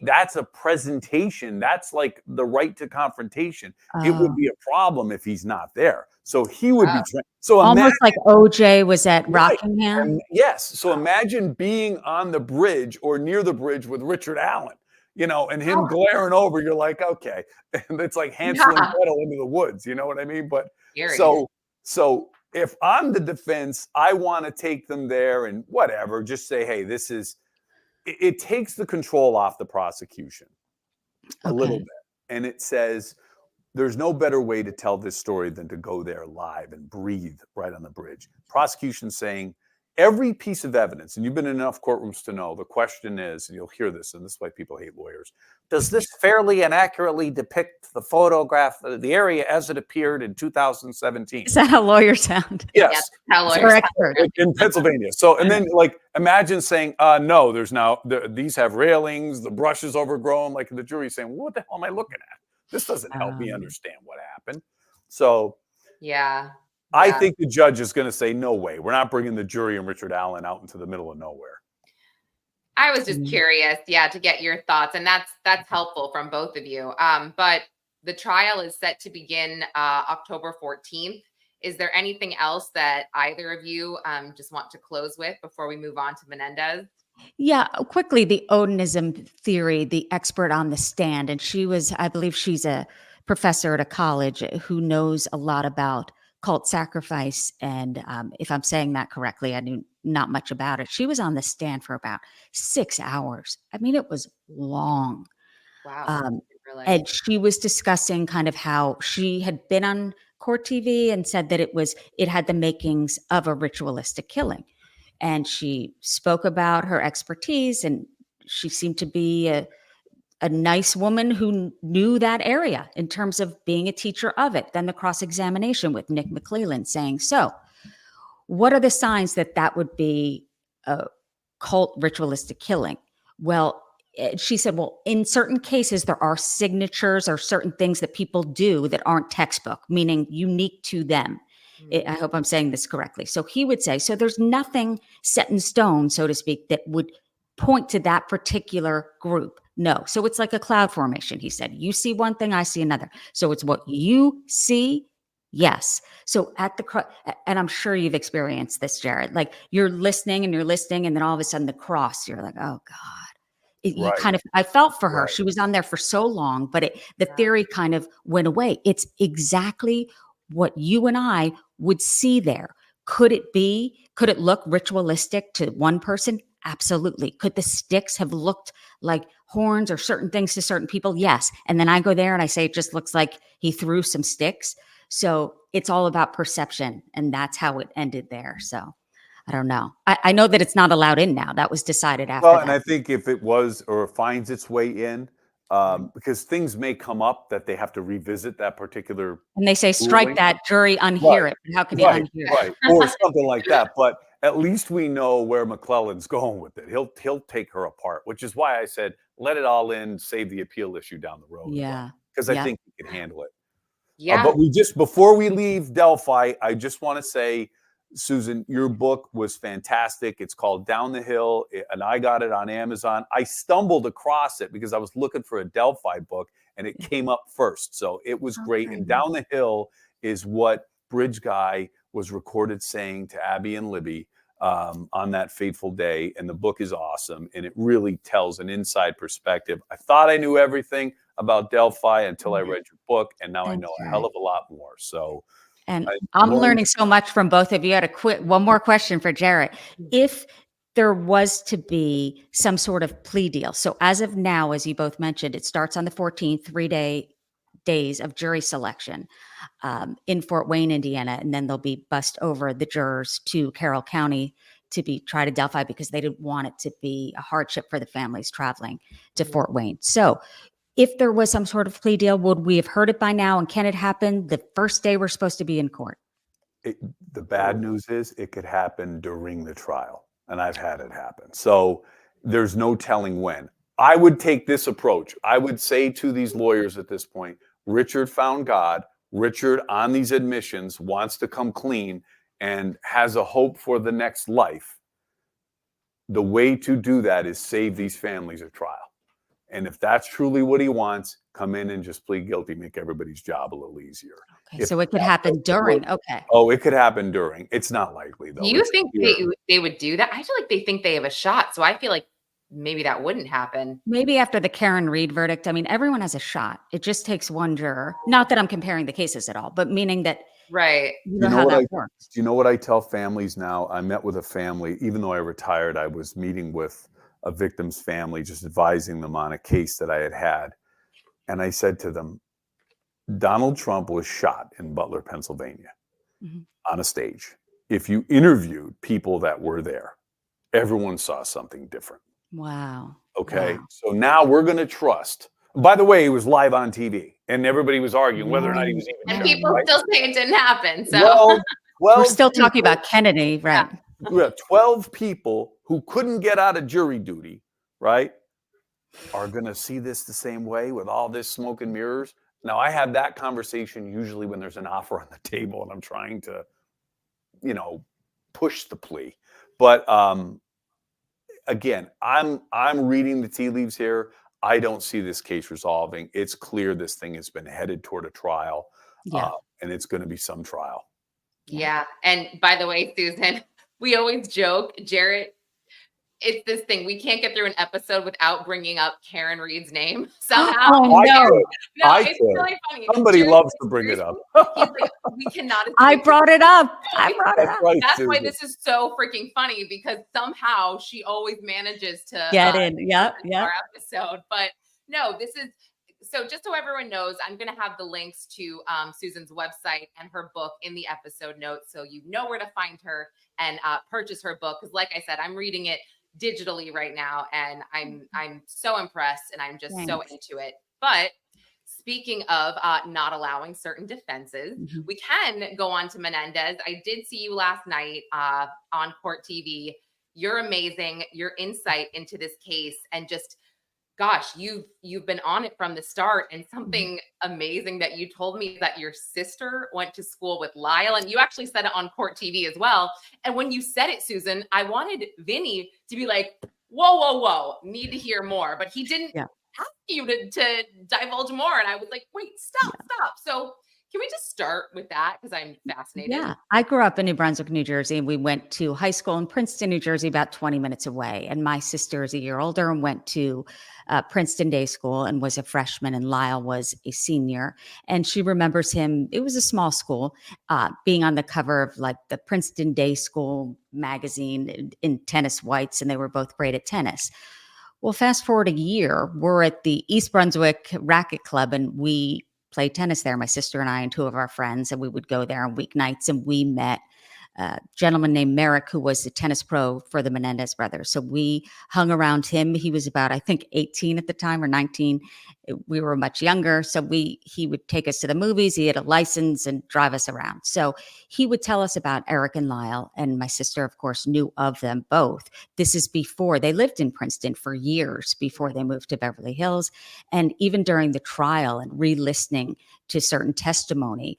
that's a presentation. That's like the right to confrontation. It would be a problem if he's not there. So he would be so almost like OJ was at Rockingham. Yes. So imagine being on the bridge or near the bridge with Richard Allen, and him glaring over. You're like, okay, and it's like Hansel and Gretel into the woods. You know what I mean? But so if I'm the defense, I want to take them there and whatever, just say, hey, this is it takes the control off the prosecution a little Okay. bit. And it says, there's no better way to tell this story than to go there live and breathe right on the bridge. Prosecution saying every piece of evidence, and you've been in enough courtrooms to know, the question is, and you'll hear this, and this is why people hate lawyers, does this fairly and accurately depict the photograph of the area as it appeared in 2017? Is that how lawyers sound? Yes. How Or lawyers expert. In Pennsylvania. So, and then like, imagine saying, no, there's now, these have railings, the brush is overgrown. Like the jury saying, what the hell am I looking at? This doesn't help me understand what happened. So Yeah. I think the judge is going to say, no way. We're not bringing the jury and Richard Allen out into the middle of nowhere. I was just curious, to get your thoughts, and that's helpful from both of you. But the trial is set to begin October 14th. Is there anything else that either of you just want to close with before we move on to Menendez? Yeah, quickly, the Odinism theory, the expert on the stand. And I believe she's a professor at a college who knows a lot about cult sacrifice. And if I'm saying that correctly, I knew not much about it. She was on the stand for about 6 hours. I mean, it was long. Wow. Really? And she was discussing kind of how she had been on court TV and said that it had the makings of a ritualistic killing. And she spoke about her expertise, and she seemed to be a nice woman who knew that area in terms of being a teacher of it. Then the cross-examination with Nick McClellan saying, so what are the signs that would be a cult ritualistic killing? Well, she said, well, in certain cases, there are signatures or certain things that people do that aren't textbook, meaning unique to them. I hope I'm saying this correctly. So he would say, so there's nothing set in stone, so to speak, that would point to that particular group. No. So it's like a cloud formation. He said, you see one thing, I see another. So it's what you see. Yes. So and I'm sure you've experienced this, Jarrett, like you're listening and then all of a sudden the cross, you're like, oh God. You kind of, I felt for her. Right. She was on there for so long, but the theory kind of went away. It's exactly what you and I would see there. Could it look ritualistic to one person? Absolutely. Could the sticks have looked like horns or certain things to certain people? Yes. And then I go there and I say, it just looks like he threw some sticks. So it's all about perception. And that's how it ended there. So I don't know. I know that it's not allowed in now. That was decided after that. And I think if it was or finds its way in, because things may come up that they have to revisit that particular. And they say, strike ruling. that, jury, unhear it. How can you unhear it? Right. Or something like that. But at least we know where McClellan's going with it. He'll take her apart, which is why I said, let it all in, save the appeal issue down the road. Yeah. Because I think he can handle it. Yeah. But before we leave Delphi, I just want to say, Susan, your book was fantastic. It's called Down the Hill, and I got it on Amazon. I stumbled across it because I was looking for a Delphi book, and it came up first. So it was great. And Down the Hill is what Bridge Guy was recorded saying to Abby and Libby on that fateful day. And the book is awesome, and it really tells an inside perspective. I thought I knew everything about Delphi until I read your book, and now I know a hell of a lot more. So. And I'm learning so much from both of you. I had one more question for Jarrett. If there was to be some sort of plea deal, so as of now, as you both mentioned, it starts on the 14th, 3 days of jury selection in Fort Wayne, Indiana, and then they'll be bussed over the jurors to Carroll County to be tried at Delphi because they didn't want it to be a hardship for the families traveling to Fort Wayne. So if there was some sort of plea deal, would we have heard it by now? And can it happen the first day we're supposed to be in court? The bad news is it could happen during the trial, and I've had it happen. So there's no telling when. I would take this approach. I would say to these lawyers at this point, Richard found God. Richard, on these admissions, wants to come clean and has a hope for the next life. The way to do that is save these families a trial. And if that's truly what he wants, come in and just plead guilty, make everybody's job a little easier. Okay, so it could happen during. Okay. Oh, it could happen during. It's not likely, though. Do you think they would do that? I feel like they think they have a shot. So I feel like maybe that wouldn't happen. Maybe after the Karen Reed verdict. I mean, everyone has a shot. It just takes one juror. Not that I'm comparing the cases at all, but meaning that right. You know how that works. Do you know what I tell families now? I met with a family, even though I retired, I was meeting with a victim's family, just advising them on a case that I had. And I said to them, Donald Trump was shot in Butler, Pennsylvania on a stage. If you interviewed people that were there, everyone saw something different. Wow. Okay. Wow. So now we're going to trust. By the way, it was live on TV and everybody was arguing whether or not he was even And there, people right? still say it didn't happen. So We're still talking about Kennedy, right? Yeah, 12 people who couldn't get out of jury duty, right, are going to see this the same way with all this smoke and mirrors. Now, I have that conversation usually when there's an offer on the table and I'm trying to, you know, push the plea. But again, I'm reading the tea leaves here. I don't see this case resolving. It's clear this thing has been headed toward a trial, and it's going to be some trial. Yeah. And by the way, Susan, we always joke, Jarrett, it's this thing. We can't get through an episode without bringing up Karen Reed's name somehow. Oh, no. It's really funny. Somebody Jarrett, loves to bring it up. He's like, we cannot. I brought it up. I brought it up. Right, That's Susan. why this is so freaking funny, because somehow she always manages to Get in. Yep. our episode. But no, this is, so just so everyone knows, I'm going to have the links to Susan's website and her book in the episode notes, so you know where to find her and purchase her book. Because like I said, I'm reading it digitally right now, and I'm so impressed, and I'm just so into it. But speaking of not allowing certain defenses, we can go on to Menendez. I did see you last night on Court TV. You're amazing. Your insight into this case, and just, gosh, you've been on it from the start. And something amazing that you told me is that your sister went to school with Lyle, and you actually said it on Court TV as well. And when you said it, Susan, I wanted Vinny to be like, whoa, need to hear more, but he didn't ask you to divulge more. And I was like, wait, stop. So can we just start with that? Because I'm fascinated. Yeah. I grew up in New Brunswick, New Jersey, and we went to high school in Princeton, New Jersey, about 20 minutes away. And my sister is a year older and went to Princeton Day School and was a freshman, and Lyle was a senior. And she remembers him, it was a small school, being on the cover of like the Princeton Day School magazine in tennis whites, and they were both great at tennis. Well, fast forward a year, we're at the East Brunswick Racket Club, and we played tennis there, my sister and I and two of our friends, and we would go there on weeknights, and we met a gentleman named Merrick, who was the tennis pro for the Menendez brothers. So we hung around him. He was about, I think, 18 at the time or 19. We were much younger. So he would take us to the movies. He had a license and drive us around. So he would tell us about Eric and Lyle, and my sister, of course, knew of them both. This is before they lived in Princeton for years before they moved to Beverly Hills. And even during the trial and re-listening to certain testimony,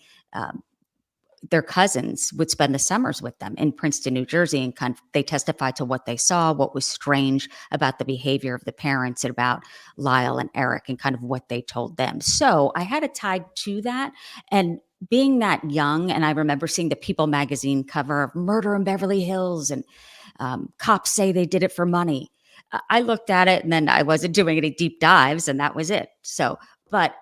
their cousins would spend the summers with them in Princeton, New Jersey, and kind of, they testified to what they saw, what was strange about the behavior of the parents, and about Lyle and Eric, and kind of what they told them. So I had a tie to that. And being that young, and I remember seeing the People magazine cover of Murder in Beverly Hills, and cops say they did it for money. I looked at it, and then I wasn't doing any deep dives, and that was it. So, but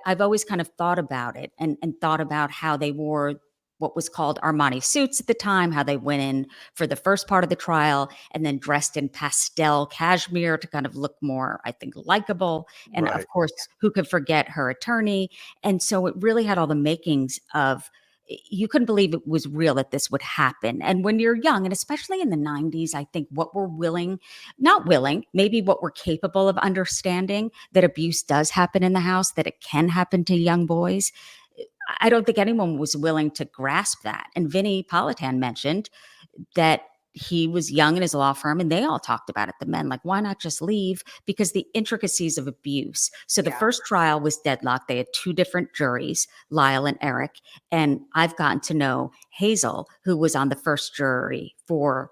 I've always kind of thought about it and thought about how they wore what was called Armani suits at the time, how they went in for the first part of the trial and then dressed in pastel cashmere to kind of look more, I think, likable. And of course, who could forget her attorney? And so it really had all the makings of, you couldn't believe it was real that this would happen. And when you're young, and especially in the 90s, I think what we're maybe what we're capable of understanding, that abuse does happen in the house, that it can happen to young boys. I don't think anyone was willing to grasp that. And Vinny Politan mentioned that he was young in his law firm, and they all talked about it, the men, like, why not just leave? Because the intricacies of abuse. So the first trial was deadlocked. They had two different juries, Lyle and Eric. And I've gotten to know Hazel, who was on the first jury for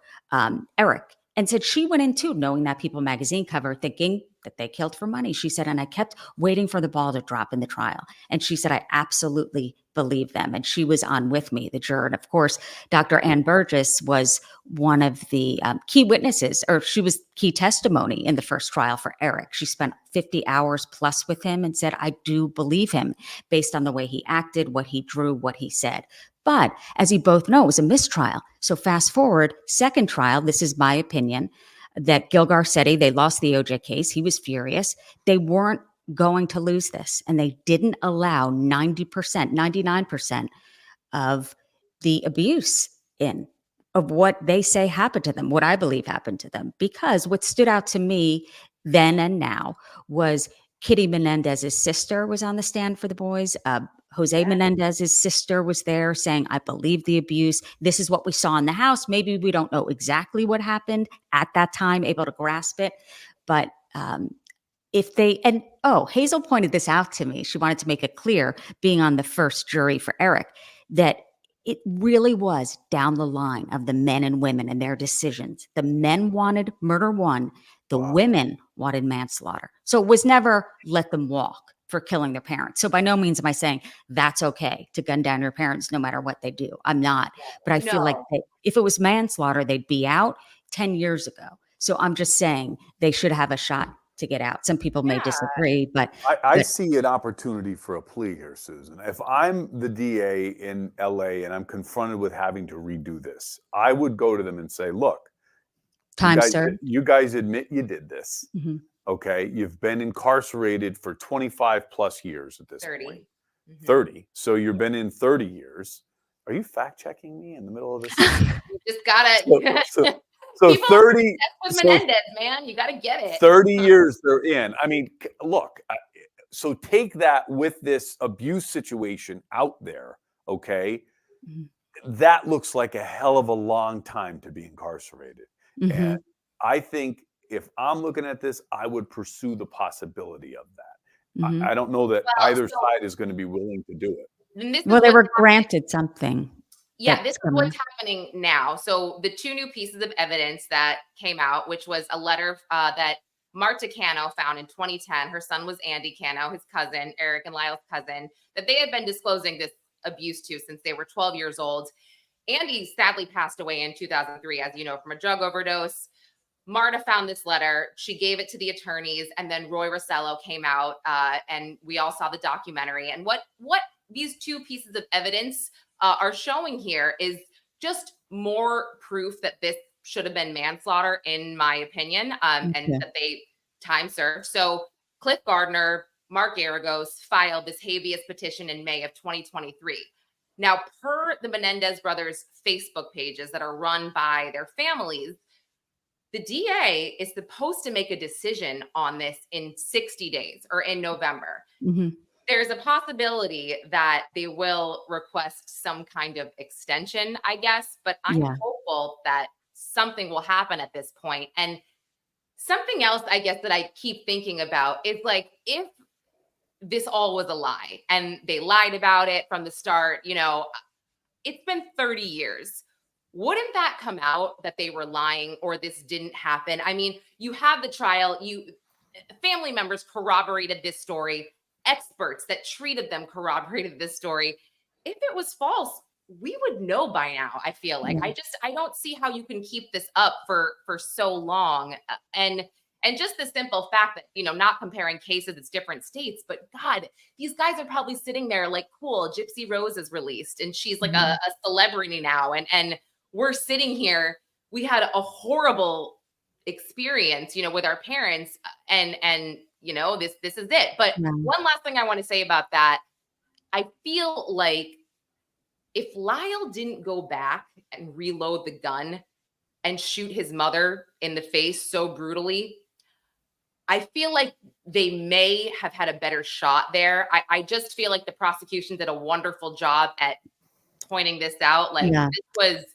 Eric, and said she went in too, knowing that People magazine cover, thinking that they killed for money. She said, and I kept waiting for the ball to drop in the trial. And she said, I absolutely believe them. And she was on with me, the juror. And of course, Dr. Ann Burgess was one of the key witnesses, or she was key testimony in the first trial for Eric. She spent 50 hours plus with him and said, I do believe him based on the way he acted, what he drew, what he said. But as you both know, it was a mistrial. So fast forward, second trial, this is my opinion, that Gil Garcetti, they lost the OJ case. He was furious. They weren't going to lose this, and they didn't allow 90%, 99% of the abuse of what they say happened to them, what I believe happened to them. Because what stood out to me then and now was Kitty Menendez's sister was on the stand for the boys. Jose Menendez's sister was there saying, I believe the abuse. This is what we saw in the house. Maybe we don't know exactly what happened at that time, able to grasp it. But Hazel pointed this out to me. She wanted to make it clear, being on the first jury for Eric, that it really was down the line of the men and women and their decisions. The men wanted murder one, the women wanted manslaughter. So it was never let them walk for killing their parents. So by no means am I saying that's okay to gun down your parents no matter what they do. I'm not. But I feel like if it was manslaughter, they'd be out 10 years ago. So I'm just saying they should have a shot to get out. Some people may disagree, but I see an opportunity for a plea here, Susan. If I'm the DA in LA and I'm confronted with having to redo this, I would go to them and say, look, you guys admit you did this. Mm-hmm. Okay. You've been incarcerated for 25 plus years at this 30. point. Mm-hmm. 30. So you've been in 30 years. Are you fact checking me in the middle of this? You just gotta. So People, 30. That's with Menendez, man. You got to get it. 30 years they're in. I mean, look, so take that with this abuse situation out there, okay? Mm-hmm. That looks like a hell of a long time to be incarcerated. Mm-hmm. And I think if I'm looking at this, I would pursue the possibility of that. Mm-hmm. I don't know that either side is going to be willing to do it. Well, they were granted something. Yeah, this is what's happening now. So the two new pieces of evidence that came out, which was a letter that Marta Cano found in 2010. Her son was Andy Cano, his cousin, Eric and Lyle's cousin, that they had been disclosing this abuse to since they were 12 years old. Andy sadly passed away in 2003, as you know, from a drug overdose. Marta found this letter. She gave it to the attorneys, and then Roy Rossello came out, and we all saw the documentary. And what these two pieces of evidence are showing here is just more proof that this should have been manslaughter, in my opinion, and that they time served. So Cliff Gardner, Mark Garagos filed this habeas petition in May of 2023. Now, per the Menendez brothers' Facebook pages that are run by their families, the DA is supposed to make a decision on this in 60 days or in November. Mm-hmm. There's a possibility that they will request some kind of extension, I guess, but I'm hopeful that something will happen at this point. And something else, I guess, that I keep thinking about is like, if this all was a lie and they lied about it from the start, you know, it's been 30 years. Wouldn't that come out that they were lying or this didn't happen? I mean, you have the trial, family members corroborated this story. Experts that treated them corroborated this story. If it was false, we would know by now. I feel like I don't see how you can keep this up for so long. And just the simple fact that, you know, not comparing cases, it's different states, but God, these guys are probably sitting there like, cool, Gypsy Rose is released and she's like a celebrity now. And we're sitting here, we had a horrible experience, you know, with our parents and you know, this is it. But one last thing I want to say about that, I feel like if Lyle didn't go back and reload the gun and shoot his mother in the face so brutally, I feel like they may have had a better shot there. I just feel like the prosecution did a wonderful job at pointing this out. Like, this was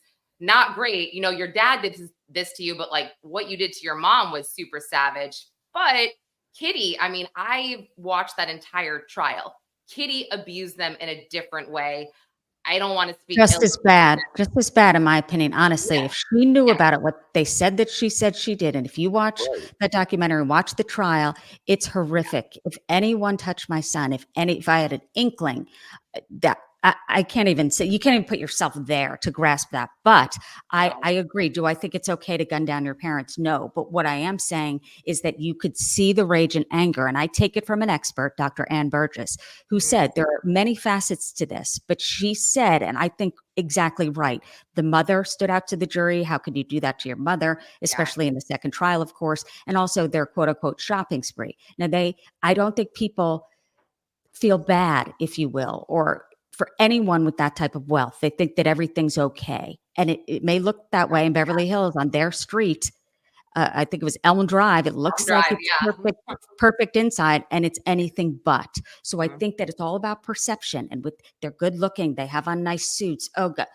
not great. You know, your dad did this to you, but like what you did to your mom was super savage. But Kitty, I mean, I watched that entire trial. Kitty abused them in a different way. I don't want to speak. Just as bad, in my opinion. Honestly, if she knew about it, what they said that she said she did, and if you watch that documentary and watch the trial, it's horrific. If anyone touched my son, if I had an inkling that I can't even say, you can't even put yourself there to grasp that. But I agree. Do I think it's okay to gun down your parents? No. But what I am saying is that you could see the rage and anger. And I take it from an expert, Dr. Ann Burgess, who said there are many facets to this. But she said, and I think exactly right, the mother stood out to the jury. How could you do that to your mother, especially in the second trial, of course, and also their quote unquote shopping spree. Now, I don't think people feel bad, if you will, or for anyone with that type of wealth. They think that everything's okay. And it may look that way in Beverly Hills on their street. I think it was Elm Drive. It looks like it's perfect inside, and it's anything but. So I think that it's all about perception. And they're good looking, they have on nice suits. Oh God,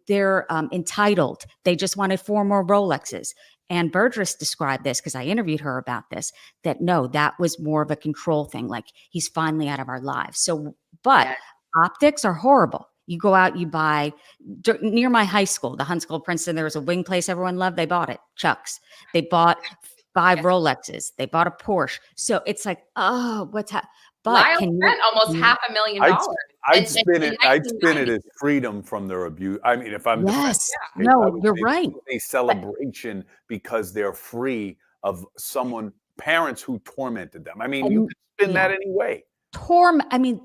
they're entitled. They just wanted 4 more Rolexes. And Burgess described this, because I interviewed her about this, that no, that was more of a control thing. Like, he's finally out of our lives. So, but optics are horrible. You go out, you buy near my high school, the Hunt School of Princeton, there was a wing place everyone loved. They bought it, Chuck's. They bought 5 Rolexes. They bought a Porsche. So it's like, oh, what's happening? But Lyle spent almost $500,000. I'd spin it as freedom from their abuse. I mean, if I'm no, you're right. A celebration because they're free of parents who tormented them. I mean, you could spin that any way. I mean,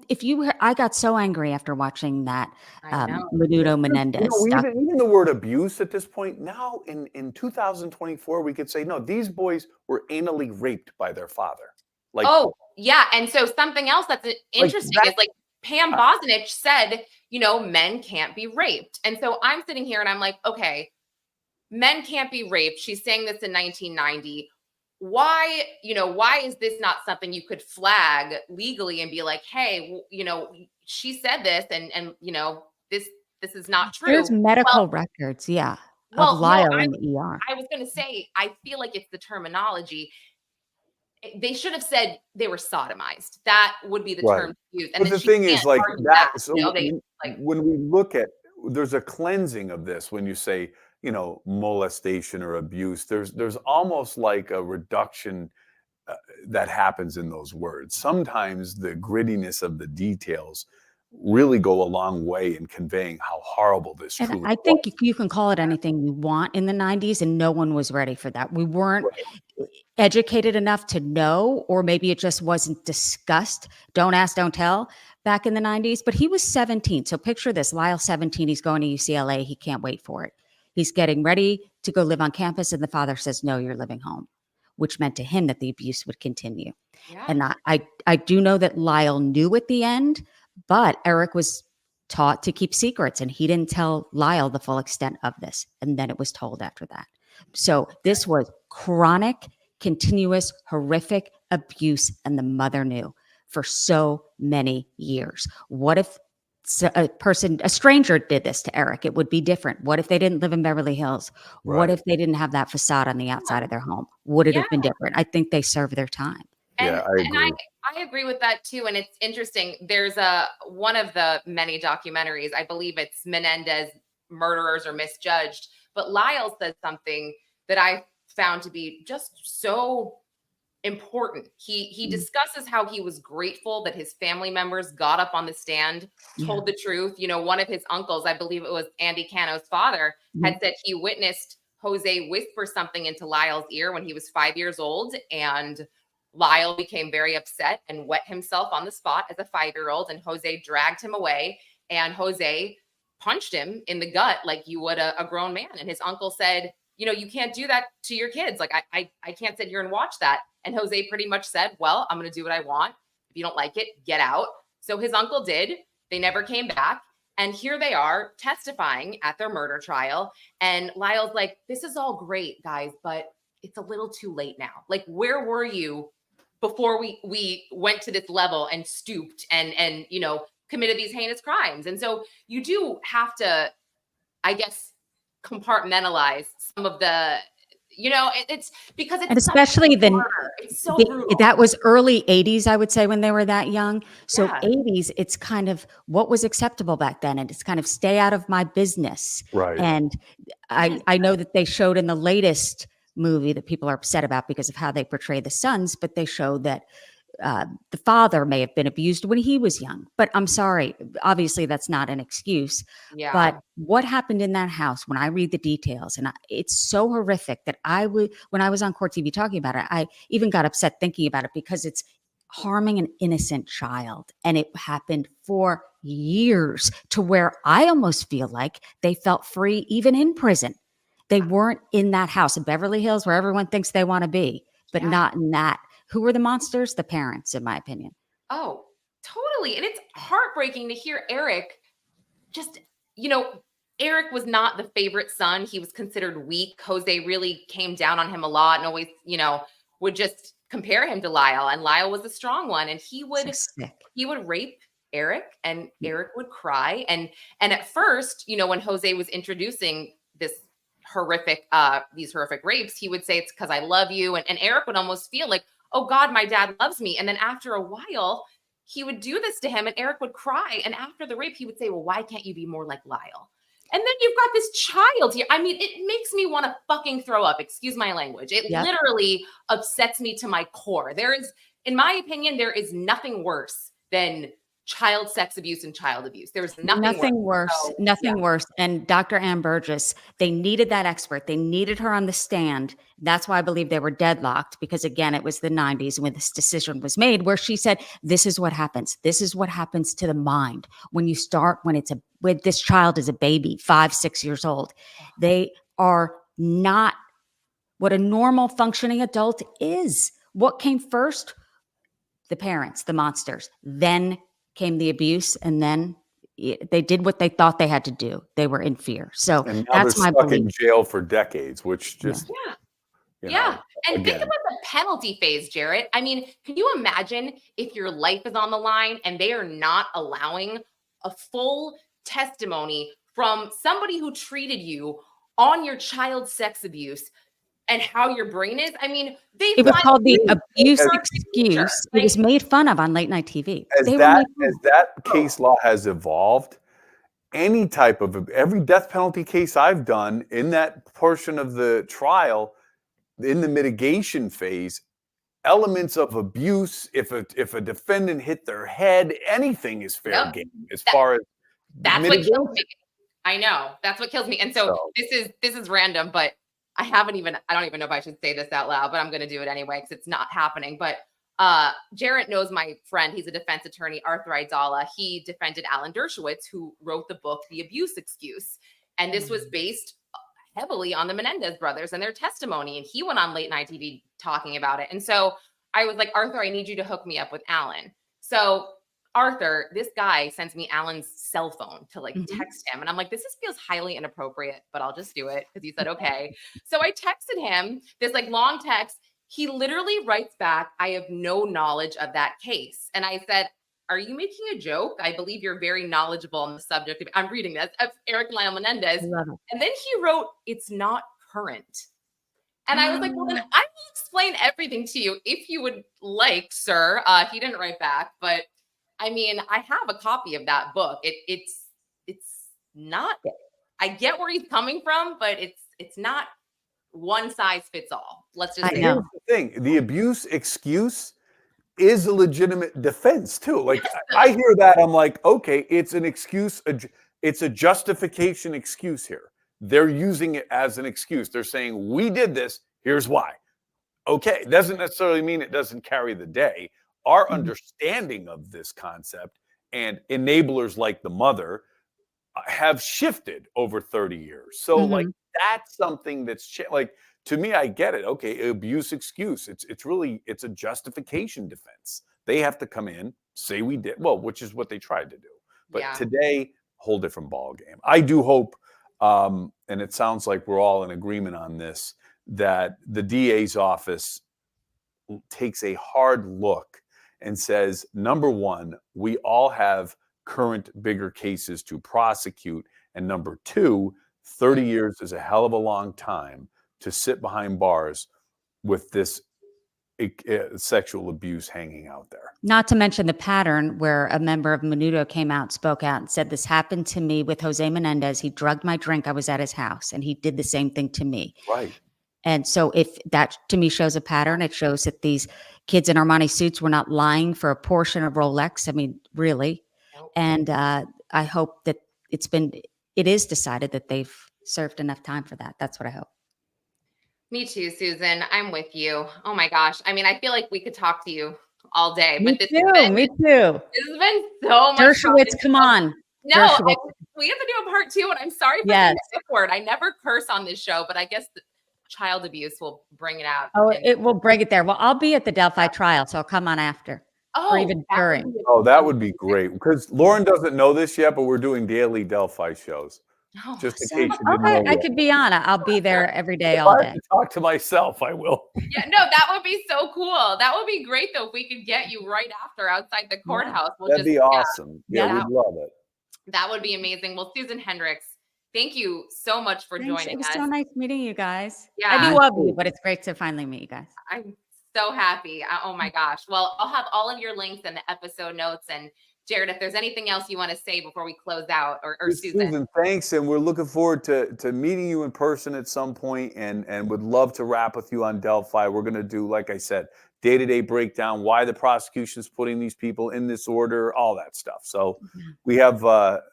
I got so angry after watching that Menudo Menendez. Even the word abuse at this point, now in 2024, we could say, no, these boys were anally raped by their father. Like, oh, yeah. And so something else that's interesting is like Pam Bosnich said, men can't be raped. And so I'm sitting here and I'm like, okay, men can't be raped. She's saying this in 1990. Why is this not something you could flag legally and be like, hey, she said this and this is not true. There's medical records, of Lyle in the ER. I was going to say, I feel like it's the terminology. They should have said they were sodomized. That would be the term used. And but the thing is, like that. So when we look at, there's a cleansing of this. When you say, molestation or abuse, there's almost like a reduction that happens in those words. Sometimes the grittiness of the details really go a long way in conveying how horrible this truly I think you can call it anything you want in the 90s, and no one was ready for that. We weren't educated enough to know, or maybe it just wasn't discussed. Don't ask, don't tell back in the 90s. But he was 17. So picture this, Lyle 17, he's going to UCLA. He can't wait for it. He's getting ready to go live on campus, and the father says, no, you're living home, which meant to him that the abuse would continue. Yeah. And I do know that Lyle knew at the end, but Eric was taught to keep secrets, and he didn't tell Lyle the full extent of this. And then it was told after that. So this was chronic, continuous, horrific abuse, and the mother knew for so many years. What if a stranger did this to Eric? It would be different. What if they didn't live in Beverly Hills? Right. What if they didn't have that facade on the outside of their home? Would it have been different? I think they served their time. And, I agree with that too. And it's interesting. There's one of the many documentaries, I believe it's Menendez Murderers or Misjudged, but Lyle said something that I found to be just so important. He discusses how he was grateful that his family members got up on the stand, told the truth. One of his uncles, I believe it was Andy Cano's father, had said he witnessed Jose whisper something into Lyle's ear when he was 5 years old, and Lyle became very upset and wet himself on the spot as a 5-year-old, and Jose dragged him away, and Jose punched him in the gut like you would a grown man. And his uncle said, you can't do that to your kids. Like, I can't sit here and watch that. And Jose pretty much said, well, I'm going to do what I want. If you don't like it, get out. So his uncle did. They never came back. And here they are testifying at their murder trial. And Lyle's like, this is all great, guys, but it's a little too late now. Like, where were you before we went to this level and stooped and committed these heinous crimes? And so you do have to, I guess, compartmentalize some of the, it's because it's, and especially it's so brutal. That was early 80s, I would say, when they were that young. So 80s, it's kind of what was acceptable back then. And it's kind of stay out of my business. Right. And I know that they showed in the latest movie that people are upset about because of how they portray the sons, but they showed that the father may have been abused when he was young. But I'm sorry, obviously that's not an excuse. Yeah. But what happened in that house, when I read the details, and it's so horrific that when I was on Court TV talking about it, I even got upset thinking about it because it's harming an innocent child. And it happened for years, to where I almost feel like they felt free even in prison. They weren't in that house in Beverly Hills where everyone thinks they want to be, but not in that. Who were the monsters? The parents, in my opinion. Oh, totally. And it's heartbreaking to hear Eric just, Eric was not the favorite son. He was considered weak. Jose really came down on him a lot and always, would just compare him to Lyle. And Lyle was the strong one. And he would rape Eric, and Eric would cry. And at first, when Jose was introducing these horrific rapes, he would say, it's because I love you. And Eric would almost feel like, oh God, my dad loves me. And then after a while, he would do this to him and Eric would cry. And after the rape, he would say, well, why can't you be more like Lyle? And then you've got this child here. I mean, it makes me want to fucking throw up. Excuse my language. It literally upsets me to my core. In my opinion, there is nothing worse than child sex abuse and child abuse. There's nothing worse. Nothing worse. And Dr. Ann Burgess, they needed that expert. They needed her on the stand. That's why I believe they were deadlocked, because again, it was the 90s when this decision was made, where she said, this is what happens. This is what happens to the mind when this child is a baby, 5, 6 years old. They are not what a normal functioning adult is. What came first? The parents, the monsters. Then came the abuse, and then they did what they thought they had to do. They were in fear. So and now that's they're my stuck belief. in jail for decades, which just And think about the penalty phase, Jarrett. I mean, can you imagine if your life is on the line and they are not allowing a full testimony from somebody who treated you on your child's sex abuse and how your brain is? I mean, it was called the abuse excuse. It was made fun of on late night TV. As that case law has evolved, every death penalty case I've done in that portion of the trial, in the mitigation phase, elements of abuse, if a defendant hit their head, anything is fair game as far as that's what kills me. I know, that's what kills me. And so this is random, but I don't even know if I should say this out loud, but I'm going to do it anyway because it's not happening. But Jarrett knows my friend. He's a defense attorney, Arthur Aidala. He defended Alan Dershowitz, who wrote the book, The Abuse Excuse. And this was based heavily on the Menendez brothers and their testimony. And he went on late night TV talking about it. And so I was like, Arthur, I need you to hook me up with Alan. So Arthur, this guy sends me Alan's cell phone to text him. And I'm like, this feels highly inappropriate, but I'll just do it because he said, okay. So I texted him this long text. He literally writes back, I have no knowledge of that case. And I said, are you making a joke? I believe you're very knowledgeable on the subject. I'm reading this of Eric Lyle Menendez. And then he wrote, it's not current. And I was like, well, then I will explain everything to you if you would like, sir. He didn't write back, but I mean, I have a copy of that book. It's not, I get where he's coming from, but it's not one size fits all. Let's just say here's the thing. The abuse excuse is a legitimate defense too. I hear that, I'm like, okay, it's an excuse. It's a justification excuse here. They're using it as an excuse. They're saying, we did this. Here's why. Okay. Doesn't necessarily mean it doesn't carry the day. Our understanding of this concept and enablers like the mother have shifted over 30 years. So that's something that's to me, I get it. Okay. Abuse excuse. It's a justification defense. They have to come in, say we did, which is what they tried to do. But today, whole different ball game. I do hope, and it sounds like we're all in agreement on this, that the DA's office takes a hard look and says, number one, we all have current bigger cases to prosecute. And number two, 30 years is a hell of a long time to sit behind bars with this sexual abuse hanging out there. Not to mention the pattern where a member of Menudo came out, spoke out and said, this happened to me with Jose Menendez. He drugged my drink. I was at his house and he did the same thing to me. Right. And so if that to me shows a pattern, it shows that these kids in Armani suits were not lying for a portion of Rolex. I mean, really. Nope. And I hope that it is decided that they've served enough time for that. That's what I hope. Me too, Susan. I'm with you. Oh my gosh. I mean, I feel like we could talk to you all day, Me but too. this has been so much fun. Dershowitz, come on. No, Dershowitz. we have to do a part 2, and I'm sorry for the Yes. F word. I never curse on this show, but I guess the child abuse will bring it out. Oh, it will bring it there. Well, I'll be at the Delphi trial, so I'll come on after. Oh, or even during. Oh, that would be great. Because Lauren doesn't know this yet, but we're doing daily Delphi shows. Oh, Just in So, case you didn't okay, know I yet. could be on. I'll be there every day, If all I day. have to talk to myself, I will. yeah, no, that would be so cool. That would be great though if we could get you right after outside the courthouse. We'll That'd just, be awesome. Yeah, Yeah. we'd love it. that would be amazing. Well, Susan Hendricks, thank you so much for Thanks. It joining was us. so nice meeting you guys. Yeah. I do love you, but it's great to finally meet you guys. I'm so happy. Oh my gosh. Well, I'll have all of your links in the episode notes. And Jarrett, if there's anything else you want to say before we close out, or Susan. Thanks, and we're looking forward to meeting you in person at some point, and would love to wrap with you on Delphi. We're going to do, like I said, day-to-day breakdown, why the prosecution's putting these people in this order, all that stuff. So we have a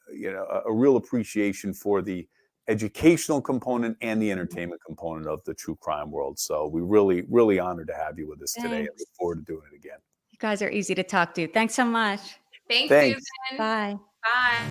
real appreciation for the educational component and the entertainment component of the true crime world. So we really honored to have you with us today, and look forward to doing it again. You guys are easy to talk to. Thanks so much. Thanks, Thanks. Susan. Bye. Bye.